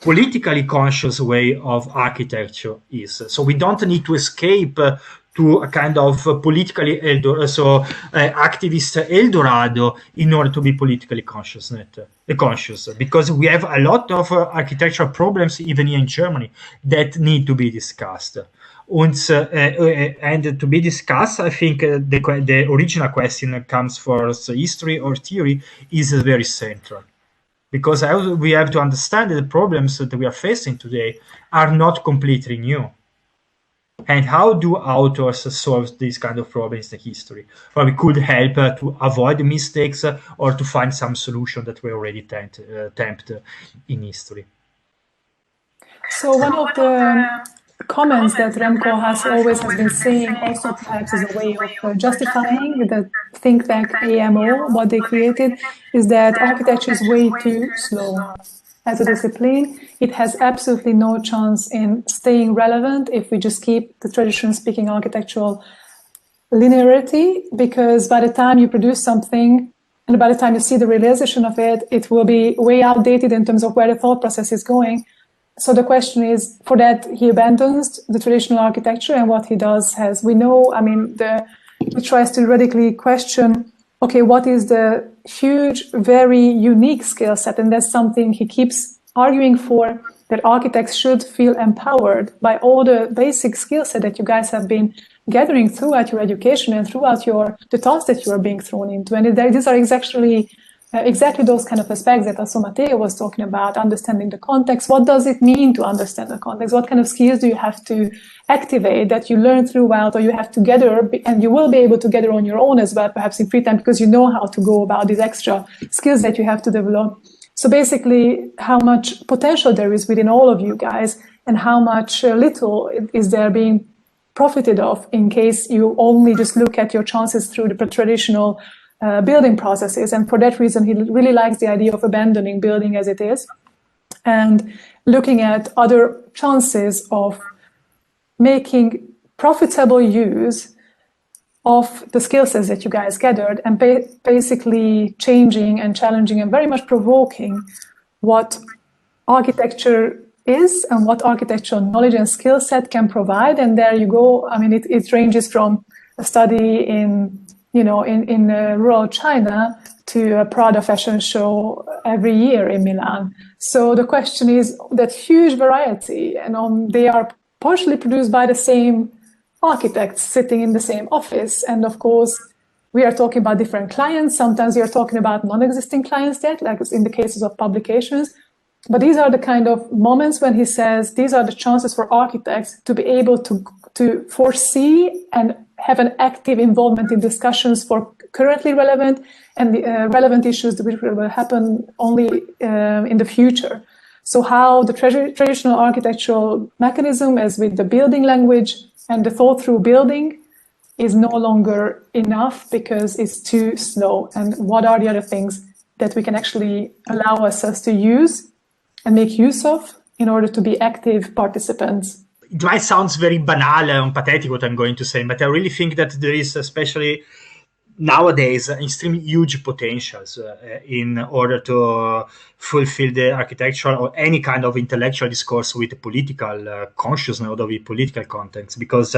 politically conscious way of architecture is. So we don't need to escape to a kind of politically activist Eldorado in order to be politically conscious, because we have a lot of architectural problems even here in Germany that need to be discussed. And to be discussed, I think the original question comes for history or theory is very central, because we have to understand that the problems that we are facing today are not completely new. And how do authors solve these kind of problems in history? Well, we could help to avoid mistakes or to find some solution that we already attempted in history.
So one of the comments that Remco has been saying, also perhaps as a way of justifying the think tank AMO, what they created, is that architecture is way too slow as a discipline. It has absolutely no chance in staying relevant if we just keep the traditional speaking architectural linearity, because by the time you produce something and by the time you see the realization of it, it will be way outdated in terms of where the thought process is going. So the question is, for that, he abandons the traditional architecture, and what he does has, we know, I mean, he tries to radically question, okay, what is the huge, very unique skill set? And that's something he keeps arguing for, that architects should feel empowered by all the basic skill set that you guys have been gathering throughout your education and throughout the tasks that you are being thrown into. And these are exactly those kind of aspects that also Matteo was talking about, understanding the context. What does it mean to understand the context? What kind of skills do you have to activate that you learn throughout, or you have to gather, and you will be able to gather on your own as well, perhaps in free time, because you know how to go about these extra skills that you have to develop. So basically, how much potential there is within all of you guys, and how much little is there being profited of in case you only just look at your chances through the traditional building processes. And for that reason, he really likes the idea of abandoning building as it is and looking at other chances of making profitable use of the skill sets that you guys gathered and basically changing and challenging and very much provoking what architecture is and what architectural knowledge and skill set can provide. And there you go. I mean, it ranges from a study in rural China to a Prada fashion show every year in Milan. So the question is that huge variety, and they are partially produced by the same architects sitting in the same office. And of course, we are talking about different clients. Sometimes we are talking about non-existing clients yet, like in the cases of publications. But these are the kind of moments when he says these are the chances for architects to be able to foresee and have an active involvement in discussions for currently relevant and relevant issues which will happen only in the future. So how the traditional architectural mechanism, as with the building language and the thought through building, is no longer enough because it's too slow. And what are the other things that we can actually allow ourselves to use and make use of in order to be active participants?
It might sound very banal and pathetic what I'm going to say, but I really think that there is, especially nowadays, extremely huge potentials in order to fulfill the architectural or any kind of intellectual discourse with political consciousness or with political context, because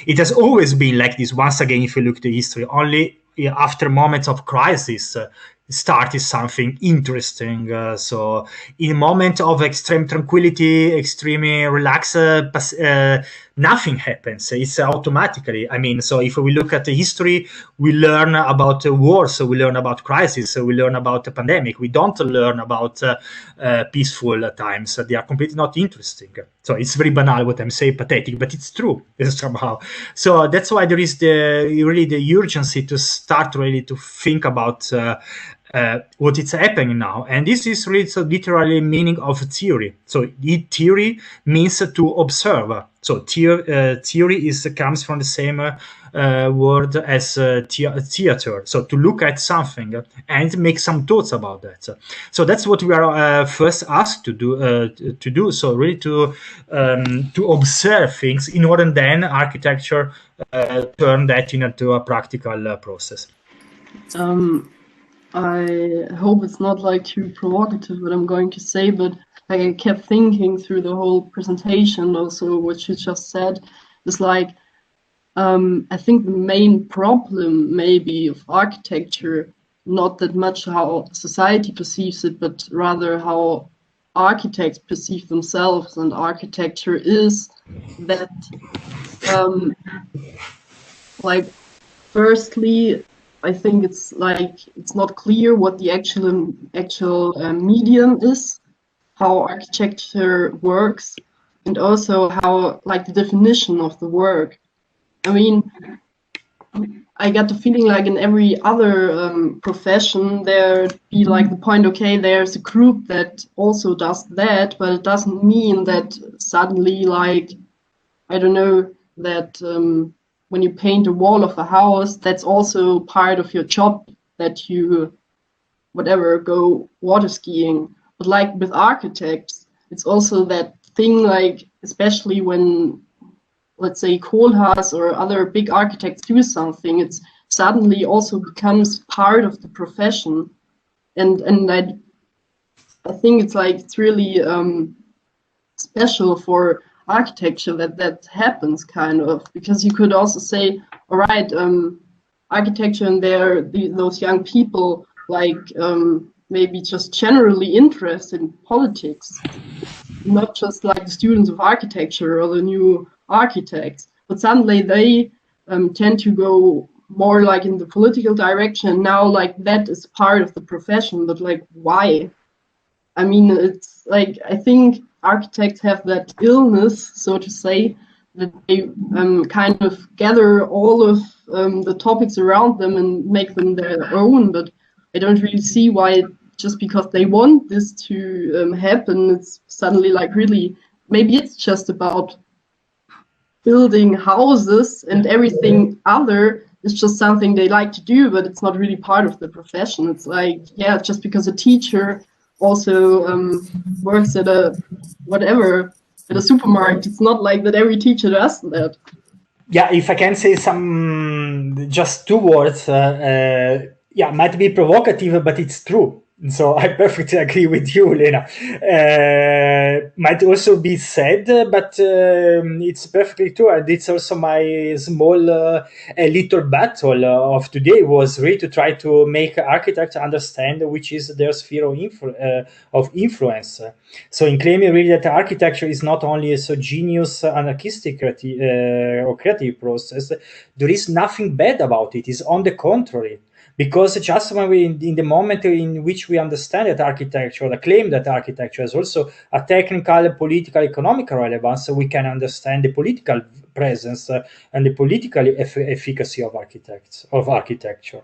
it has always been like this. Once again, if you look at the history, only after moments of crisis started something interesting. So in a moment of extreme tranquility, extremely relaxed, nothing happens. It's automatically. I mean, so if we look at the history, we learn about wars, so we learn about crisis, so we learn about the pandemic. We don't learn about peaceful times. They are completely not interesting. So it's very banal what I'm saying, pathetic, but it's true somehow. So that's why there is the urgency to start really to think about what is happening now. And this is really so literally meaning of theory. So theory means to observe. So theory comes from the same word as theater. So to look at something and make some thoughts about that. So that's what we are first asked to do. So really to observe things in order then architecture turn that into a practical process.
I hope it's not like too provocative what I'm going to say, but I kept thinking through the whole presentation, also what you just said, is like, I think the main problem maybe of architecture, not that much how society perceives it, but rather how architects perceive themselves and architecture is that, like, firstly, I think it's not clear what the actual medium is, how architecture works, and also how like the definition of the work. I mean, I got the feeling like in every other profession there'd be like the point, okay, there's a group that also does that, but it doesn't mean that suddenly, like, I don't know, that when you paint a wall of a house, that's also part of your job, that you, whatever, go water skiing. But like with architects, it's also that thing, like, especially when, let's say, Kohlhaas or other big architects do something, it's suddenly also becomes part of the profession. And I think it's like, it's really special for architecture that happens, kind of, because you could also say, all right, architecture and those young people, like, maybe just generally interested in politics, not just like the students of architecture or the new architects, but suddenly they tend to go more like in the political direction. Now, like, that is part of the profession, but like, why? I mean, it's like, I think architects have that illness, so to say, that they kind of gather all of the topics around them and make them their own, but I don't really see why, just because they want this to happen, it's suddenly like really, maybe it's just about building houses and everything other it's just something they like to do, but it's not really part of the profession. It's like, yeah, just because a teacher also works at a supermarket, it's not like that every teacher does that.
Yeah, if I can say just 2 words, might be provocative, but it's true. So I perfectly agree with you, Lena. Might also be said, but it's perfectly true. And it's also my small little battle of today was really to try to make architects understand which is their sphere of influence. So in claiming really that architecture is not only a genius anarchistic or creative process, there is nothing bad about it. It's on the contrary. Because just when in the moment in which we understand that architecture, the claim that architecture has also a technical, political, economic relevance, we can understand the political presence and the political efficacy of architecture.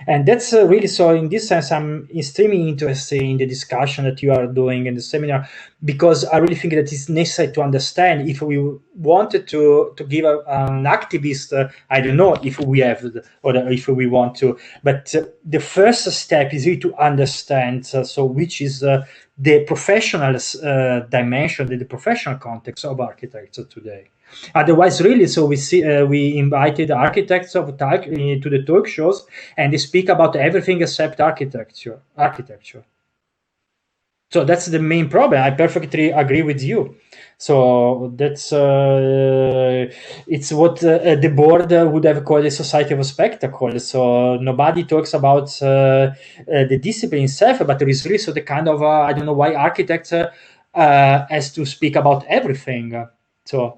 And that's really, so in this sense, I'm extremely interested in the discussion that you are doing in the seminar, because I really think that it's necessary to understand if we wanted to give an activist, I don't know if we have, or if we want to, but the first step is really to understand, which is the professional dimension, the professional context of architecture today. Otherwise, really, so we invited architects of Teil to the talk shows, and they speak about everything except architecture. So that's the main problem. I perfectly agree with you. So that's it's what the board would have called a society of a spectacle. So nobody talks about the discipline itself, but there is really so the kind of I don't know why architects has to speak about everything. So.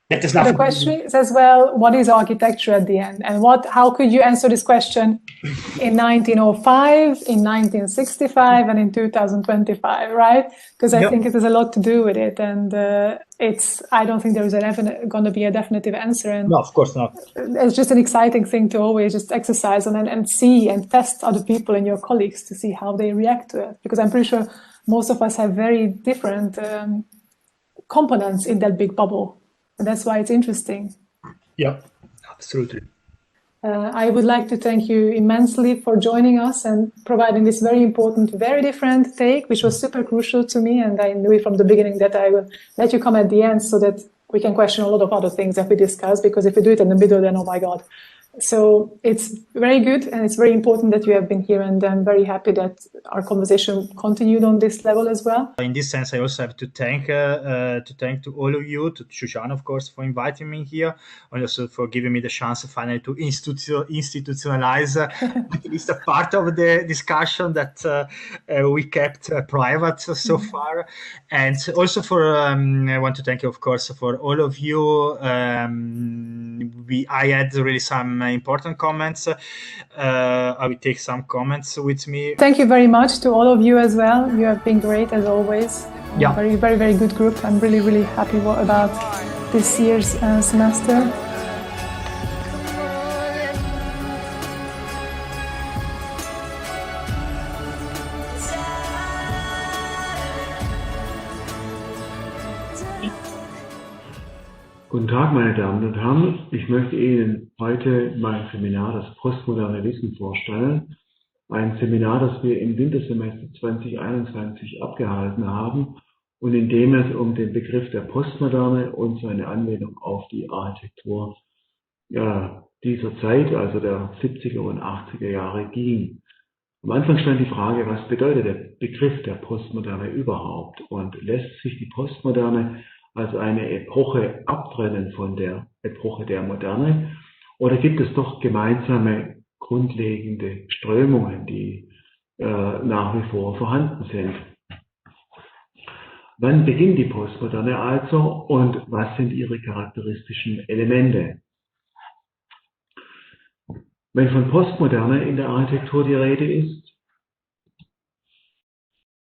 The question is as well, what is architecture at the end? And how could you answer this question in 1905, in 1965, and in 2025, right? Because I think it has a lot to do with it. And I don't think there is going to be a definitive answer. And
no, of course not.
It's just an exciting thing to always just exercise on and see and test other people and your colleagues to see how they react to it. Because I'm pretty sure most of us have very different components in that big bubble. And that's why it's interesting.
Yeah, absolutely.
I would like to thank you immensely for joining us and providing this very important, very different take, which was super crucial to me. And I knew from the beginning that I will let you come at the end so that we can question a lot of other things that we discuss, because if we do it in the middle, then oh my God. So it's very good, and it's very important that you have been here, and I'm very happy that our conversation continued on this level as well.
In this sense, I also have to thank to all of you, to Zsuzsanna, of course, for inviting me here, and also for giving me the chance finally to institutionalize at least a part of the discussion that we kept private so far. And also for I want to thank you, of course, for all of you. I had really some important comments. I will take some comments with me.
Thank you very much to all of you as well. You have been great as always.
Yeah.
Very, very, very good group. I'm really, really happy about this year's semester.
Guten Tag, meine Damen und Herren. Ich möchte Ihnen heute mein Seminar, das postmoderne Wissen, vorstellen. Ein Seminar, das wir im Wintersemester 2021 abgehalten haben und in dem es um den Begriff der Postmoderne und seine Anwendung auf die Architektur dieser Zeit, also der 70er und 80er Jahre, ging. Am Anfang stand die Frage, was bedeutet der Begriff der Postmoderne überhaupt? Und lässt sich die Postmoderne als eine Epoche abtrennen von der Epoche der Moderne? Oder gibt es doch gemeinsame, grundlegende Strömungen, die nach wie vor vorhanden sind? Wann beginnt die Postmoderne also und was sind ihre charakteristischen Elemente? Wenn von Postmoderne in der Architektur die Rede ist,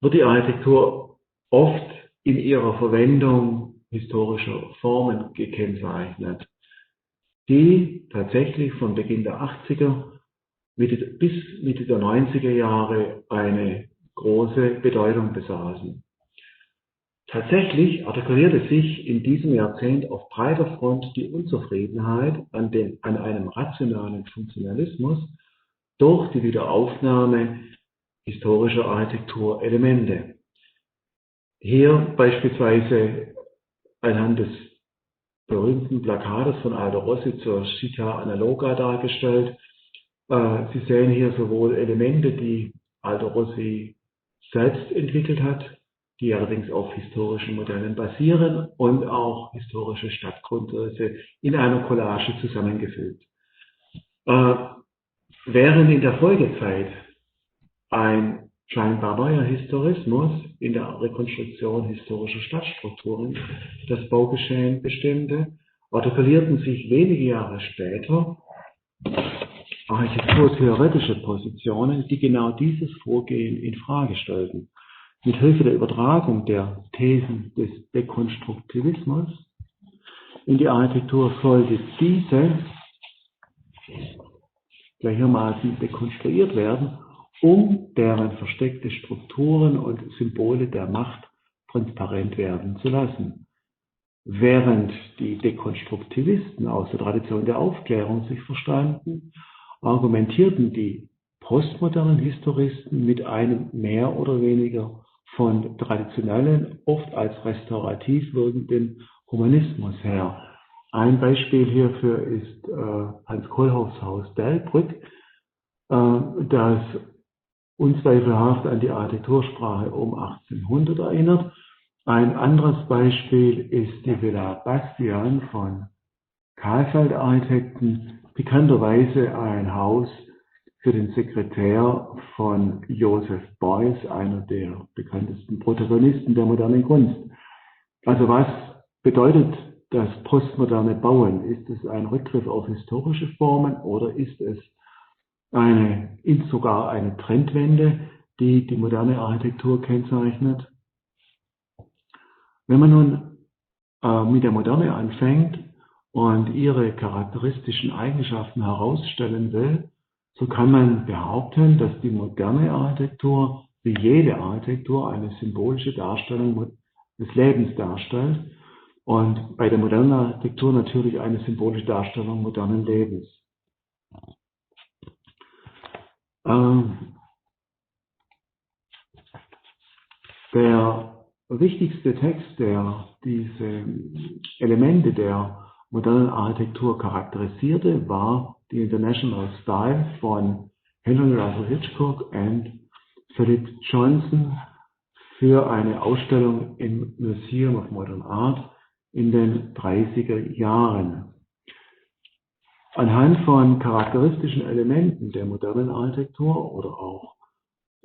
wird die Architektur oft in ihrer Verwendung historischer Formen gekennzeichnet, die tatsächlich von Beginn der 80er bis Mitte der 90er Jahre eine große Bedeutung besaßen. Tatsächlich artikulierte sich in diesem Jahrzehnt auf breiter Front die Unzufriedenheit an einem rationalen Funktionalismus durch die Wiederaufnahme historischer Architekturelemente. Hier beispielsweise anhand des berühmten Plakates von Aldo Rossi zur Città Analoga dargestellt. Sie sehen hier sowohl Elemente, die Aldo Rossi selbst entwickelt hat, die allerdings auf historischen Modellen basieren, und auch historische Stadtgrundrisse in einer Collage zusammengefügt. Während in der Folgezeit ein scheinbar neuer Historismus in der Rekonstruktion historischer Stadtstrukturen das Baugeschehen bestimmte, artikulierten sich wenige Jahre später architekturtheoretische Positionen, die genau dieses Vorgehen in Frage stellten. Mit Hilfe der Übertragung der Thesen des Dekonstruktivismus in die Architektur sollte diese gleichermaßen dekonstruiert werden, um deren versteckte Strukturen und Symbole der Macht transparent werden zu lassen. Während die Dekonstruktivisten aus der Tradition der Aufklärung sich verstanden, argumentierten die postmodernen Historisten mit einem mehr oder weniger von traditionellen, oft als restaurativ wirkenden Humanismus her. Ein Beispiel hierfür ist Hans Kohlhoffs Haus Delbrück, das unzweifelhaft an die Architektursprache um 1800 erinnert. Ein anderes Beispiel ist die Villa Bastian von Kahlfeld-Architekten, bekannterweise ein Haus für den Sekretär von Joseph Beuys, einer der bekanntesten Protagonisten der modernen Kunst. Also was bedeutet das postmoderne Bauen? Ist es ein Rückgriff auf historische Formen oder ist es sogar eine Trendwende, die die moderne Architektur kennzeichnet? Wenn man nun mit der Moderne anfängt und ihre charakteristischen Eigenschaften herausstellen will, so kann man behaupten, dass die moderne Architektur wie jede Architektur eine symbolische Darstellung des Lebens darstellt und bei der modernen Architektur natürlich eine symbolische Darstellung modernen Lebens. Der wichtigste Text, der diese Elemente der modernen Architektur charakterisierte, war The International Style von Henry Russell Hitchcock und Philipp Johnson für eine Ausstellung im Museum of Modern Art in den 30er Jahren. Anhand von charakteristischen Elementen der modernen Architektur oder auch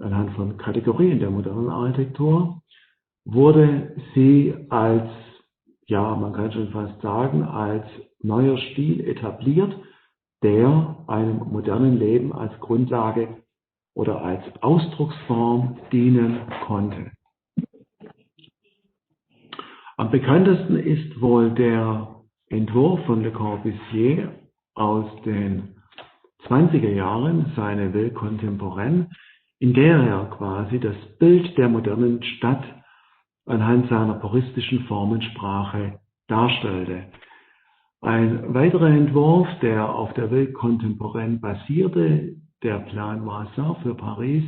anhand von Kategorien der modernen Architektur wurde sie als, ja, man kann schon fast sagen, als neuer Stil etabliert, der einem modernen Leben als Grundlage oder als Ausdrucksform dienen konnte. Am bekanntesten ist wohl der Entwurf von Le Corbusier aus den 20er Jahren, seine Ville contemporaine, in der er quasi das Bild der modernen Stadt anhand seiner puristischen Formensprache darstellte. Ein weiterer Entwurf, der auf der Ville contemporaine basierte, der Plan Voisin für Paris,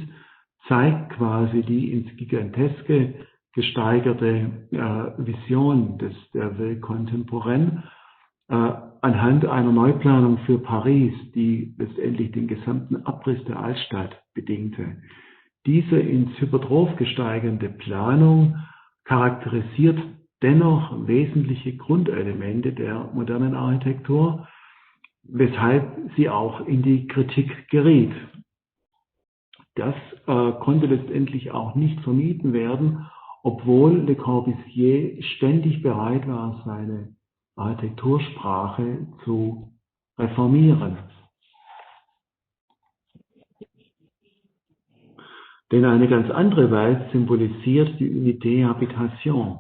zeigt quasi die ins Giganteske gesteigerte Vision der Ville contemporaine anhand einer Neuplanung für Paris, die letztendlich den gesamten Abriss der Altstadt bedingte. Diese ins Hypertroph gesteigernde Planung charakterisiert dennoch wesentliche Grundelemente der modernen Architektur, weshalb sie auch in die Kritik geriet. Das konnte letztendlich auch nicht vermieden werden, obwohl Le Corbusier ständig bereit war, seine Architektursprache zu reformieren. Denn eine ganz andere Welt symbolisiert die Unité Habitation.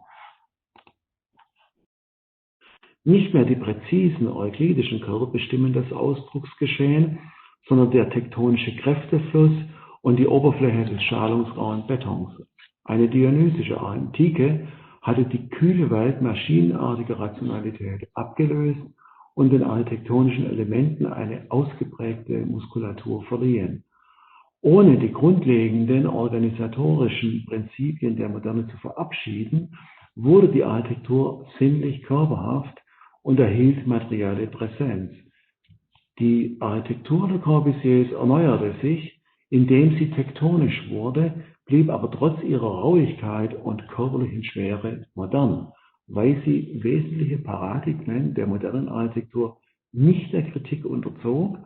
Nicht mehr die präzisen euklidischen Körper bestimmen das Ausdrucksgeschehen, sondern der tektonische Kräftefluss und die Oberfläche des schalungsrauen Betons. Eine dionysische Antike hatte die kühle Welt maschinenartige Rationalität abgelöst und den architektonischen Elementen eine ausgeprägte Muskulatur verliehen. Ohne die grundlegenden organisatorischen Prinzipien der Moderne zu verabschieden, wurde die Architektur sinnlich körperhaft und erhielt materielle Präsenz. Die Architektur der Corbusiers erneuerte sich, indem sie tektonisch wurde, blieb aber trotz ihrer Rauigkeit und körperlichen Schwere modern, weil sie wesentliche Paradigmen der modernen Architektur nicht der Kritik unterzog,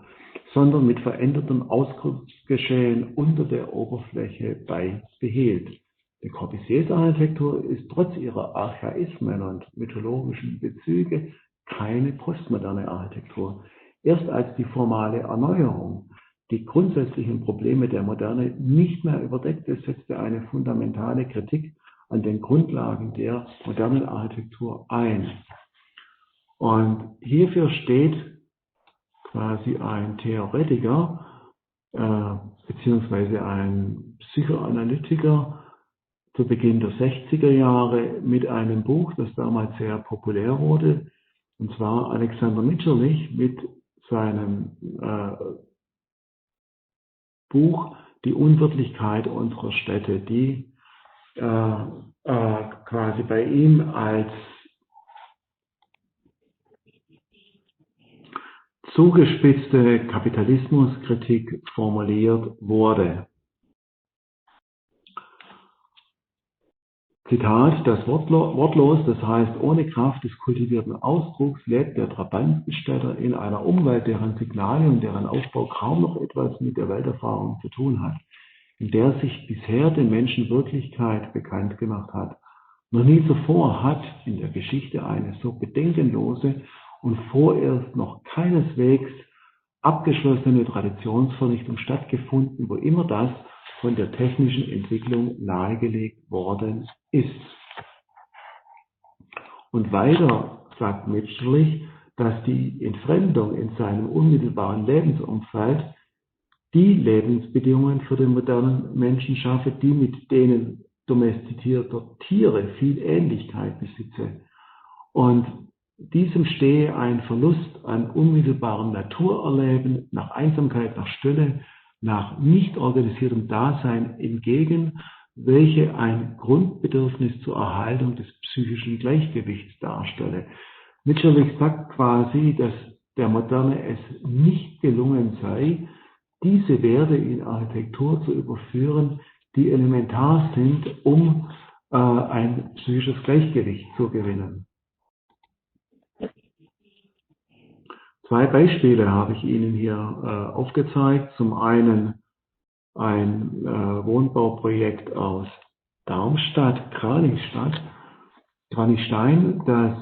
sondern mit verändertem Ausdrucksgeschehen unter der Oberfläche beibehielt. Die Corbusiers-Architektur ist trotz ihrer Archaismen und mythologischen Bezüge keine postmoderne Architektur. Erst als die formale Erneuerung die grundsätzlichen Probleme der Moderne nicht mehr überdeckte, setzte eine fundamentale Kritik an den Grundlagen der modernen Architektur ein. Und hierfür steht quasi ein Theoretiker beziehungsweise ein Psychoanalytiker zu Beginn der 60er Jahre mit einem Buch, das damals sehr populär wurde, und zwar Alexander Mitscherlich mit seinem Buch Die Unwirtlichkeit unserer Städte, die quasi bei ihm als zugespitzte Kapitalismuskritik formuliert wurde. Zitat, das wortlos, das heißt ohne Kraft des kultivierten Ausdrucks, lebt der Trabantenstädter in einer Umwelt, deren Signale und deren Aufbau kaum noch etwas mit der Welterfahrung zu tun hat, in der sich bisher den Menschen Wirklichkeit bekannt gemacht hat. Noch nie zuvor hat in der Geschichte eine so bedenkenlose und vorerst noch keineswegs abgeschlossene Traditionsvernichtung stattgefunden, wo immer das von der technischen Entwicklung nahegelegt worden ist. Und weiter sagt Mitscherlich, dass die Entfremdung in seinem unmittelbaren Lebensumfeld die Lebensbedingungen für den modernen Menschen schaffe, die mit denen domestizierter Tiere viel Ähnlichkeit besitze. Und diesem stehe ein Verlust an unmittelbarem Naturerleben, nach Einsamkeit, nach Stille, nach nicht organisiertem Dasein entgegen, welche ein Grundbedürfnis zur Erhaltung des psychischen Gleichgewichts darstelle. Mitscherlich sagt quasi, dass der Moderne es nicht gelungen sei, diese Werte in Architektur zu überführen, die elementar sind, um ein psychisches Gleichgewicht zu gewinnen. Zwei Beispiele habe ich Ihnen hier aufgezeigt. Zum einen ein Wohnbauprojekt aus Darmstadt, Kranichstein, das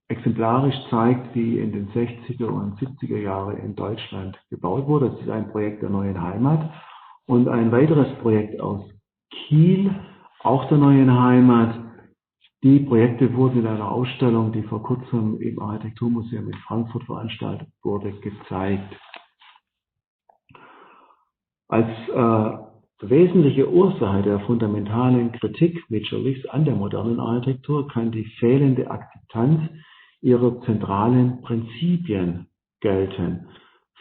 exemplarisch zeigt, wie in den 60er und 70er Jahren in Deutschland gebaut wurde. Das ist ein Projekt der Neuen Heimat. Und ein weiteres Projekt aus Kiel, auch der Neuen Heimat. Die Projekte wurden in einer Ausstellung, die vor kurzem im Architekturmuseum in Frankfurt veranstaltet wurde, gezeigt. Als wesentliche Ursache der fundamentalen Kritik Mitscherlichs an der modernen Architektur kann die fehlende Akzeptanz ihrer zentralen Prinzipien gelten.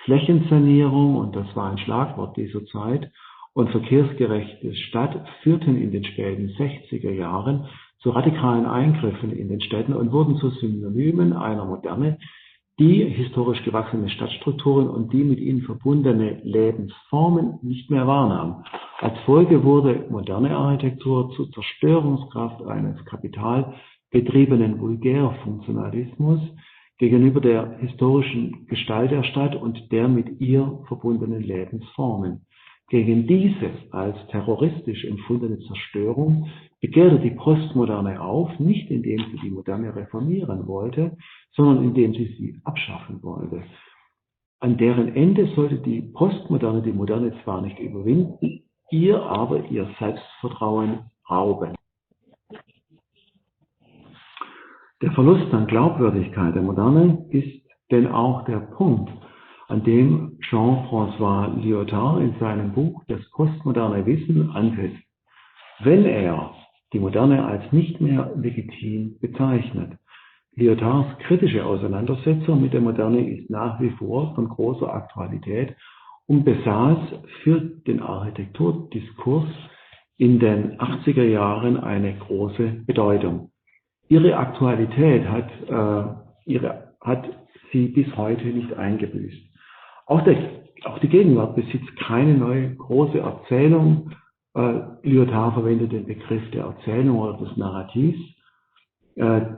Flächensanierung, und das war ein Schlagwort dieser Zeit, und verkehrsgerechte Stadt führten in den späten 60er Jahren zu radikalen Eingriffen in den Städten und wurden zu Synonymen einer Moderne, die historisch gewachsene Stadtstrukturen und die mit ihnen verbundene Lebensformen nicht mehr wahrnahm. Als Folge wurde moderne Architektur zur Zerstörungskraft eines kapitalbetriebenen Vulgärfunktionalismus gegenüber der historischen Gestalt der Stadt und der mit ihr verbundenen Lebensformen. Gegen diese als terroristisch empfundene Zerstörung begehrte die Postmoderne auf, nicht indem sie die Moderne reformieren wollte, sondern indem sie abschaffen wollte. An deren Ende sollte die Postmoderne die Moderne zwar nicht überwinden, ihr aber ihr Selbstvertrauen rauben. Der Verlust an Glaubwürdigkeit der Moderne ist denn auch der Punkt, an dem Jean-François Lyotard in seinem Buch Das postmoderne Wissen ansetzt. Wenn er die Moderne als nicht mehr legitim bezeichnet. Lyotards kritische Auseinandersetzung mit der Moderne ist nach wie vor von großer Aktualität und besaß für den Architekturdiskurs in den 80er Jahren eine große Bedeutung. Ihre Aktualität hat sie bis heute nicht eingebüßt. Auch die Gegenwart besitzt keine neue große Erzählung. Lyotard verwendet den Begriff der Erzählung oder des Narrativs,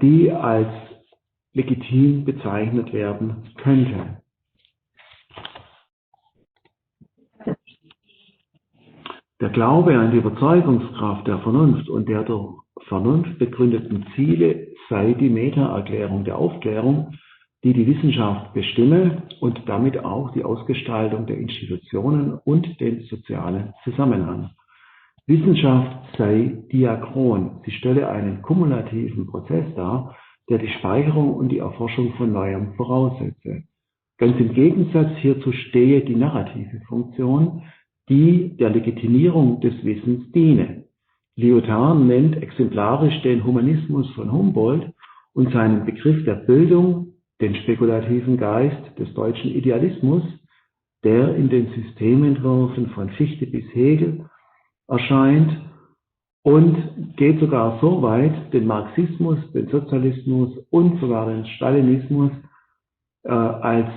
die als legitim bezeichnet werden könnte. Der Glaube an die Überzeugungskraft der Vernunft und der durch Vernunft begründeten Ziele sei die Meta-Erklärung der Aufklärung, die die Wissenschaft bestimme und damit auch die Ausgestaltung der Institutionen und den sozialen Zusammenhang. Wissenschaft sei diachron, sie stelle einen kumulativen Prozess dar, der die Speicherung und die Erforschung von Neuem voraussetze. Ganz im Gegensatz hierzu stehe die narrative Funktion, die der Legitimierung des Wissens diene. Lyotard nennt exemplarisch den Humanismus von Humboldt und seinen Begriff der Bildung, den spekulativen Geist des deutschen Idealismus, der in den Systementwürfen von Fichte bis Hegel erscheint, und geht sogar so weit, den Marxismus, den Sozialismus und sogar den Stalinismus als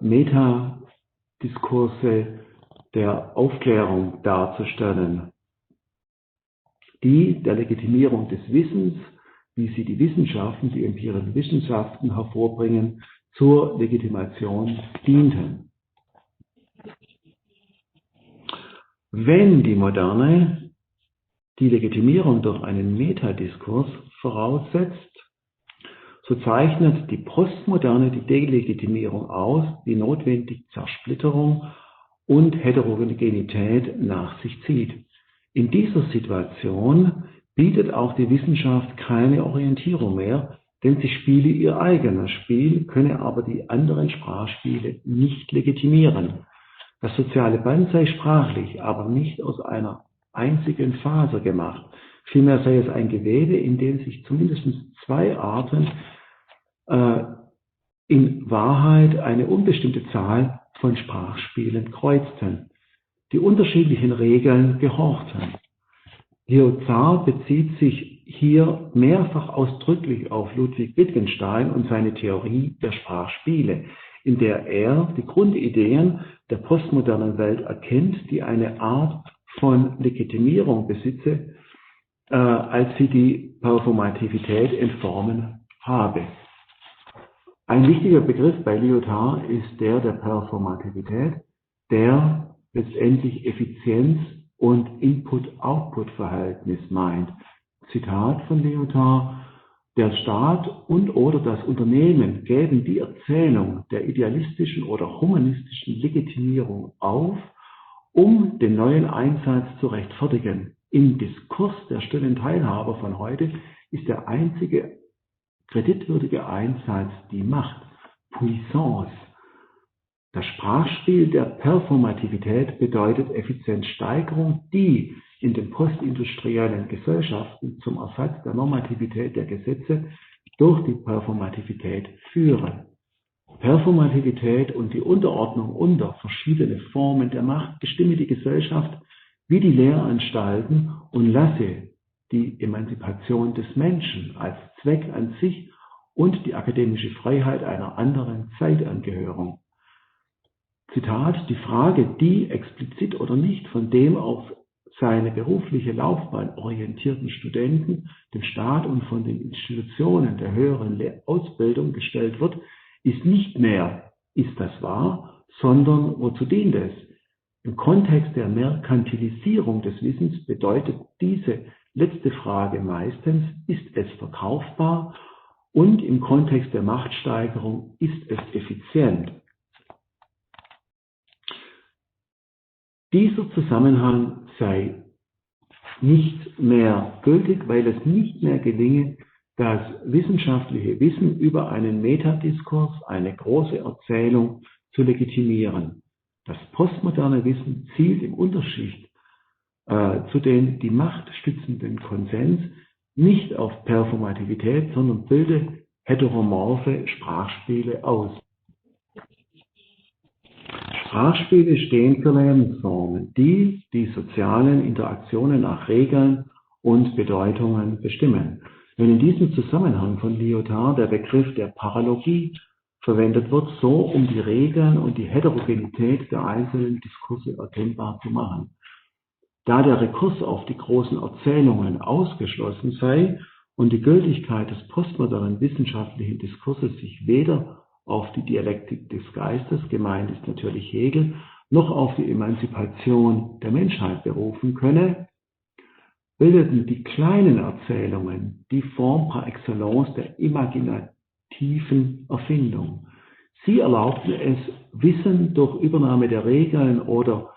Metadiskurse der Aufklärung darzustellen, die der Legitimierung des Wissens, wie sie die Wissenschaften, die empirischen Wissenschaften hervorbringen, zur Legitimation dienten. Wenn die Moderne die Legitimierung durch einen Metadiskurs voraussetzt, so zeichnet die Postmoderne die Delegitimierung aus, die notwendig Zersplitterung und Heterogenität nach sich zieht. In dieser Situation bietet auch die Wissenschaft keine Orientierung mehr, denn sie spiele ihr eigenes Spiel, könne aber die anderen Sprachspiele nicht legitimieren. Das soziale Band sei sprachlich, aber nicht aus einer einzigen Faser gemacht. Vielmehr sei es ein Gewebe, in dem sich zumindest zwei Arten in Wahrheit eine unbestimmte Zahl von Sprachspielen kreuzten, die unterschiedlichen Regeln gehorchten. Lyotard bezieht sich hier mehrfach ausdrücklich auf Ludwig Wittgenstein und seine Theorie der Sprachspiele, in der er die Grundideen der postmodernen Welt erkennt, die eine Art von Legitimierung besitze, als sie die Performativität entformen habe. Ein wichtiger Begriff bei Lyotard ist der Performativität, der letztendlich Effizienz und Input-Output-Verhältnis meint. Zitat von Lyotard: Der Staat und/oder das Unternehmen geben die Erzählung der idealistischen oder humanistischen Legitimierung auf, um den neuen Einsatz zu rechtfertigen. Im Diskurs der stillen Teilhaber von heute ist der einzige kreditwürdige Einsatz die Macht, Puissance. Das Sprachspiel der Performativität bedeutet Effizienzsteigerung, die in den postindustriellen Gesellschaften zum Ersatz der Normativität der Gesetze durch die Performativität führen. Performativität und die Unterordnung unter verschiedene Formen der Macht bestimme die Gesellschaft wie die Lehranstalten und lasse die Emanzipation des Menschen als Zweck an sich und die akademische Freiheit einer anderen Zeit angehören. Zitat: Die Frage, die explizit oder nicht von dem auf seine berufliche Laufbahn orientierten Studenten, dem Staat und von den Institutionen der höheren Ausbildung gestellt wird, ist nicht mehr, ist das wahr, sondern wozu dient es? Im Kontext der Merkantilisierung des Wissens bedeutet diese letzte Frage meistens, ist es verkaufbar? Und im Kontext der Machtsteigerung, ist es effizient? Dieser Zusammenhang sei nicht mehr gültig, weil es nicht mehr gelinge, das wissenschaftliche Wissen über einen Metadiskurs, eine große Erzählung zu legitimieren. Das postmoderne Wissen zielt im Unterschied zu den die Macht stützenden Konsens nicht auf Performativität, sondern bilde heteromorphe Sprachspiele aus. Sprachspiele stehen für Lebensformen, die die sozialen Interaktionen nach Regeln und Bedeutungen bestimmen. Wenn in diesem Zusammenhang von Leonard der Begriff der Paralogie verwendet wird, so um die Regeln und die Heterogenität der einzelnen Diskurse erkennbar zu machen. Da der Rekurs auf die großen Erzählungen ausgeschlossen sei und die Gültigkeit des postmodernen wissenschaftlichen Diskurses sich weder auf die Dialektik des Geistes, gemeint ist natürlich Hegel, noch auf die Emanzipation der Menschheit berufen könne, bildeten die kleinen Erzählungen die Form par excellence der imaginativen Erfindung. Sie erlaubten es, Wissen durch Übernahme der Regeln oder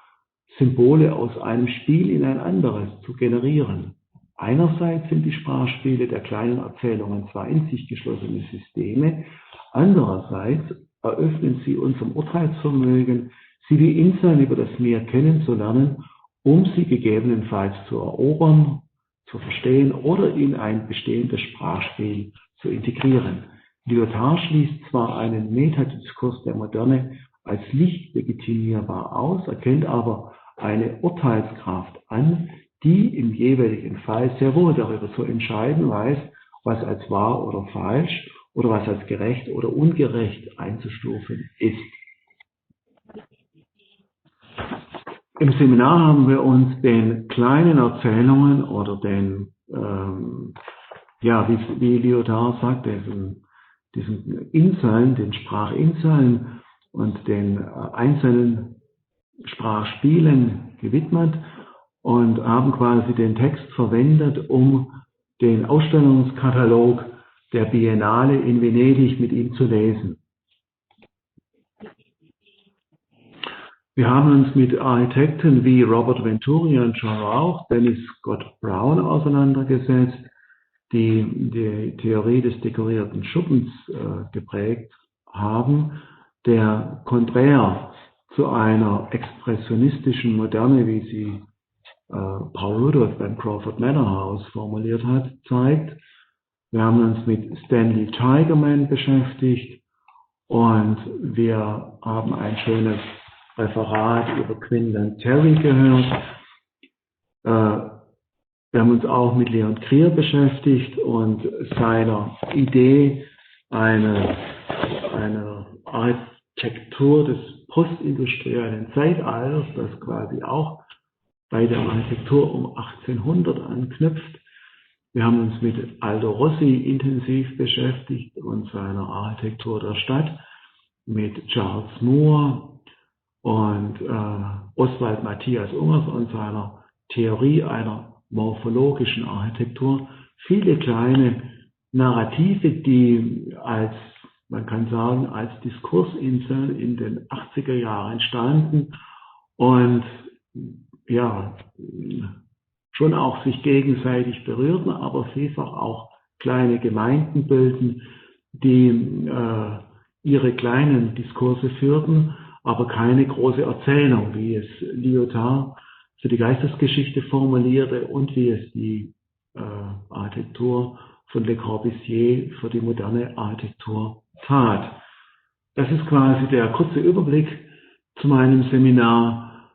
Symbole aus einem Spiel in ein anderes zu generieren. Einerseits sind die Sprachspiele der kleinen Erzählungen zwar in sich geschlossene Systeme, andererseits eröffnen sie unserem Urteilsvermögen, sie wie Inseln über das Meer kennenzulernen, um sie gegebenenfalls zu erobern, zu verstehen oder in ein bestehendes Sprachspiel zu integrieren. Lyotard schließt zwar einen Metadiskurs der Moderne als nicht legitimierbar aus, erkennt aber eine Urteilskraft an, die im jeweiligen Fall sehr wohl darüber zu entscheiden weiß, was als wahr oder falsch oder was als gerecht oder ungerecht einzustufen ist. Im Seminar haben wir uns den kleinen Erzählungen oder den, wie Leonard sagt, diesen Inseln, den Sprachinseln und den einzelnen Sprachspielen gewidmet und haben quasi den Text verwendet, um den Ausstellungskatalog der Biennale in Venedig mit ihm zu lesen. Wir haben uns mit Architekten wie Robert Venturi und John Rauch, Dennis Scott Brown auseinandergesetzt, die die Theorie des dekorierten Schuppens geprägt haben, der konträr zu einer expressionistischen Moderne, wie sie Paul Rudolph beim Crawford Manor House formuliert hat, zeigt. Wir haben uns mit Stanley Tigerman beschäftigt und wir haben ein schönes Referat über Quinlan Terry gehört. Wir haben uns auch mit Leon Krier beschäftigt und seiner Idee einer Architektur des postindustriellen Zeitalters, das quasi auch bei der Architektur um 1800 anknüpft. Wir haben uns mit Aldo Rossi intensiv beschäftigt und seiner Architektur der Stadt, mit Charles Moore und Oswald Matthias Ungers und seiner Theorie einer morphologischen Architektur. Viele kleine Narrative, die als, man kann sagen, als Diskursinseln in den 80er Jahren entstanden und ja, schon auch sich gegenseitig berührten, aber vielfach auch kleine Gemeinden bilden, die ihre kleinen Diskurse führten, aber keine große Erzählung, wie es Lyotard für die Geistesgeschichte formulierte und wie es die Architektur von Le Corbusier für die moderne Architektur tat. Das ist quasi der kurze Überblick zu meinem Seminar,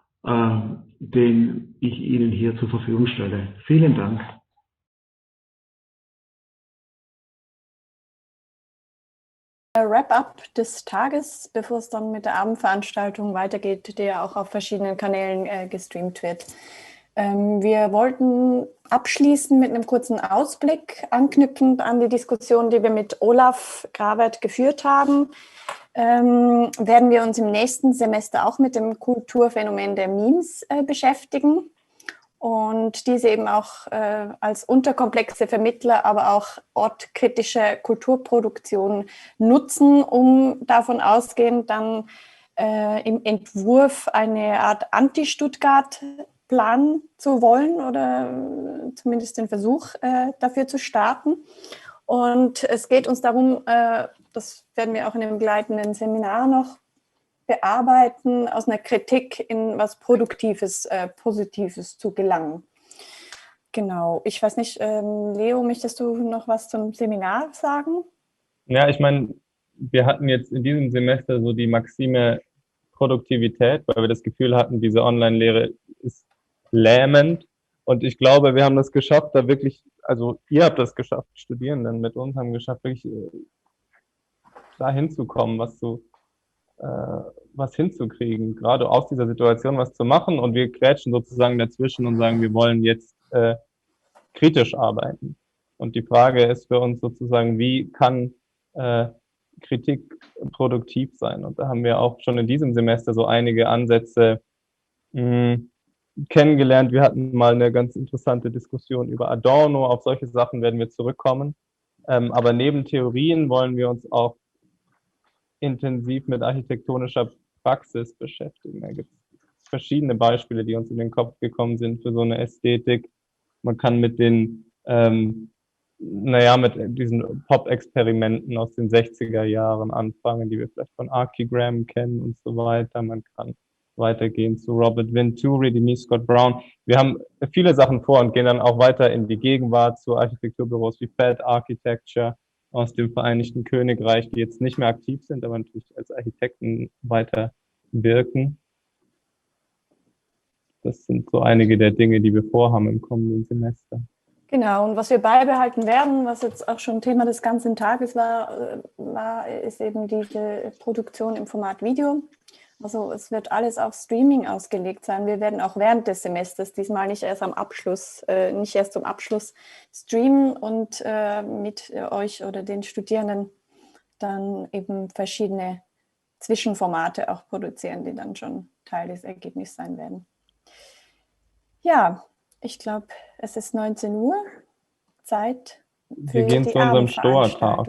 den ich Ihnen hier zur Verfügung stelle. Vielen Dank.
Wrap-up des Tages, bevor es dann mit der Abendveranstaltung weitergeht, die ja auch auf verschiedenen Kanälen gestreamt wird. Wir wollten abschließen mit einem kurzen Ausblick, anknüpfend an die Diskussion, die wir mit Olaf Grawert geführt haben. Werden wir uns im nächsten Semester auch mit dem Kulturphänomen der Memes beschäftigen und diese eben auch als unterkomplexe Vermittler, aber auch ortkritische Kulturproduktion nutzen, um davon ausgehend dann im Entwurf eine Art Anti-Stuttgart planen zu wollen oder zumindest den Versuch dafür zu starten. Und es geht uns darum, das werden wir auch in dem begleitenden Seminar noch bearbeiten, aus einer Kritik in was Produktives, Positives zu gelangen. Genau. Ich weiß nicht, Leo, möchtest du noch was zum Seminar sagen?
Ja, ich meine, wir hatten jetzt in diesem Semester so die Maxime Produktivität, weil wir das Gefühl hatten, diese Online-Lehre ist lähmend. Und ich glaube, wir haben das geschafft, da wirklich, also ihr habt das geschafft, Studierenden mit uns haben geschafft, wirklich da hinzukommen, was hinzukriegen, gerade aus dieser Situation was zu machen. Und wir grätschen sozusagen dazwischen und sagen, wir wollen jetzt kritisch arbeiten. Und die Frage ist für uns sozusagen, wie kann Kritik produktiv sein? Und da haben wir auch schon in diesem Semester so einige Ansätze kennengelernt. Wir hatten mal eine ganz interessante Diskussion über Adorno. Auf solche Sachen werden wir zurückkommen. Aber neben Theorien wollen wir uns auch intensiv mit architektonischer Praxis beschäftigen. Da gibt es verschiedene Beispiele, die uns in den Kopf gekommen sind für so eine Ästhetik. Man kann mit den, mit diesen Pop-Experimenten aus den 60er Jahren anfangen, die wir vielleicht von Archigram kennen und so weiter. Man kann weitergehen zu Robert Venturi, Denise Scott Brown. Wir haben viele Sachen vor und gehen dann auch weiter in die Gegenwart zu Architekturbüros wie Fed Architecture aus dem Vereinigten Königreich, die jetzt nicht mehr aktiv sind, aber natürlich als Architekten weiter wirken. Das sind so einige der Dinge, die wir vorhaben im kommenden Semester.
Genau, und was wir beibehalten werden, was jetzt auch schon Thema des ganzen Tages war, ist eben diese Produktion im Format Video. Also es wird alles auf Streaming ausgelegt sein. Wir werden auch während des Semesters, diesmal nicht erst zum Abschluss streamen und mit euch oder den Studierenden dann eben verschiedene Zwischenformate auch produzieren, die dann schon Teil des Ergebnisses sein werden. Ja, ich glaube, es ist 19 Uhr, Zeit für
wir gehen
die
zu unserem Stoa-Tag.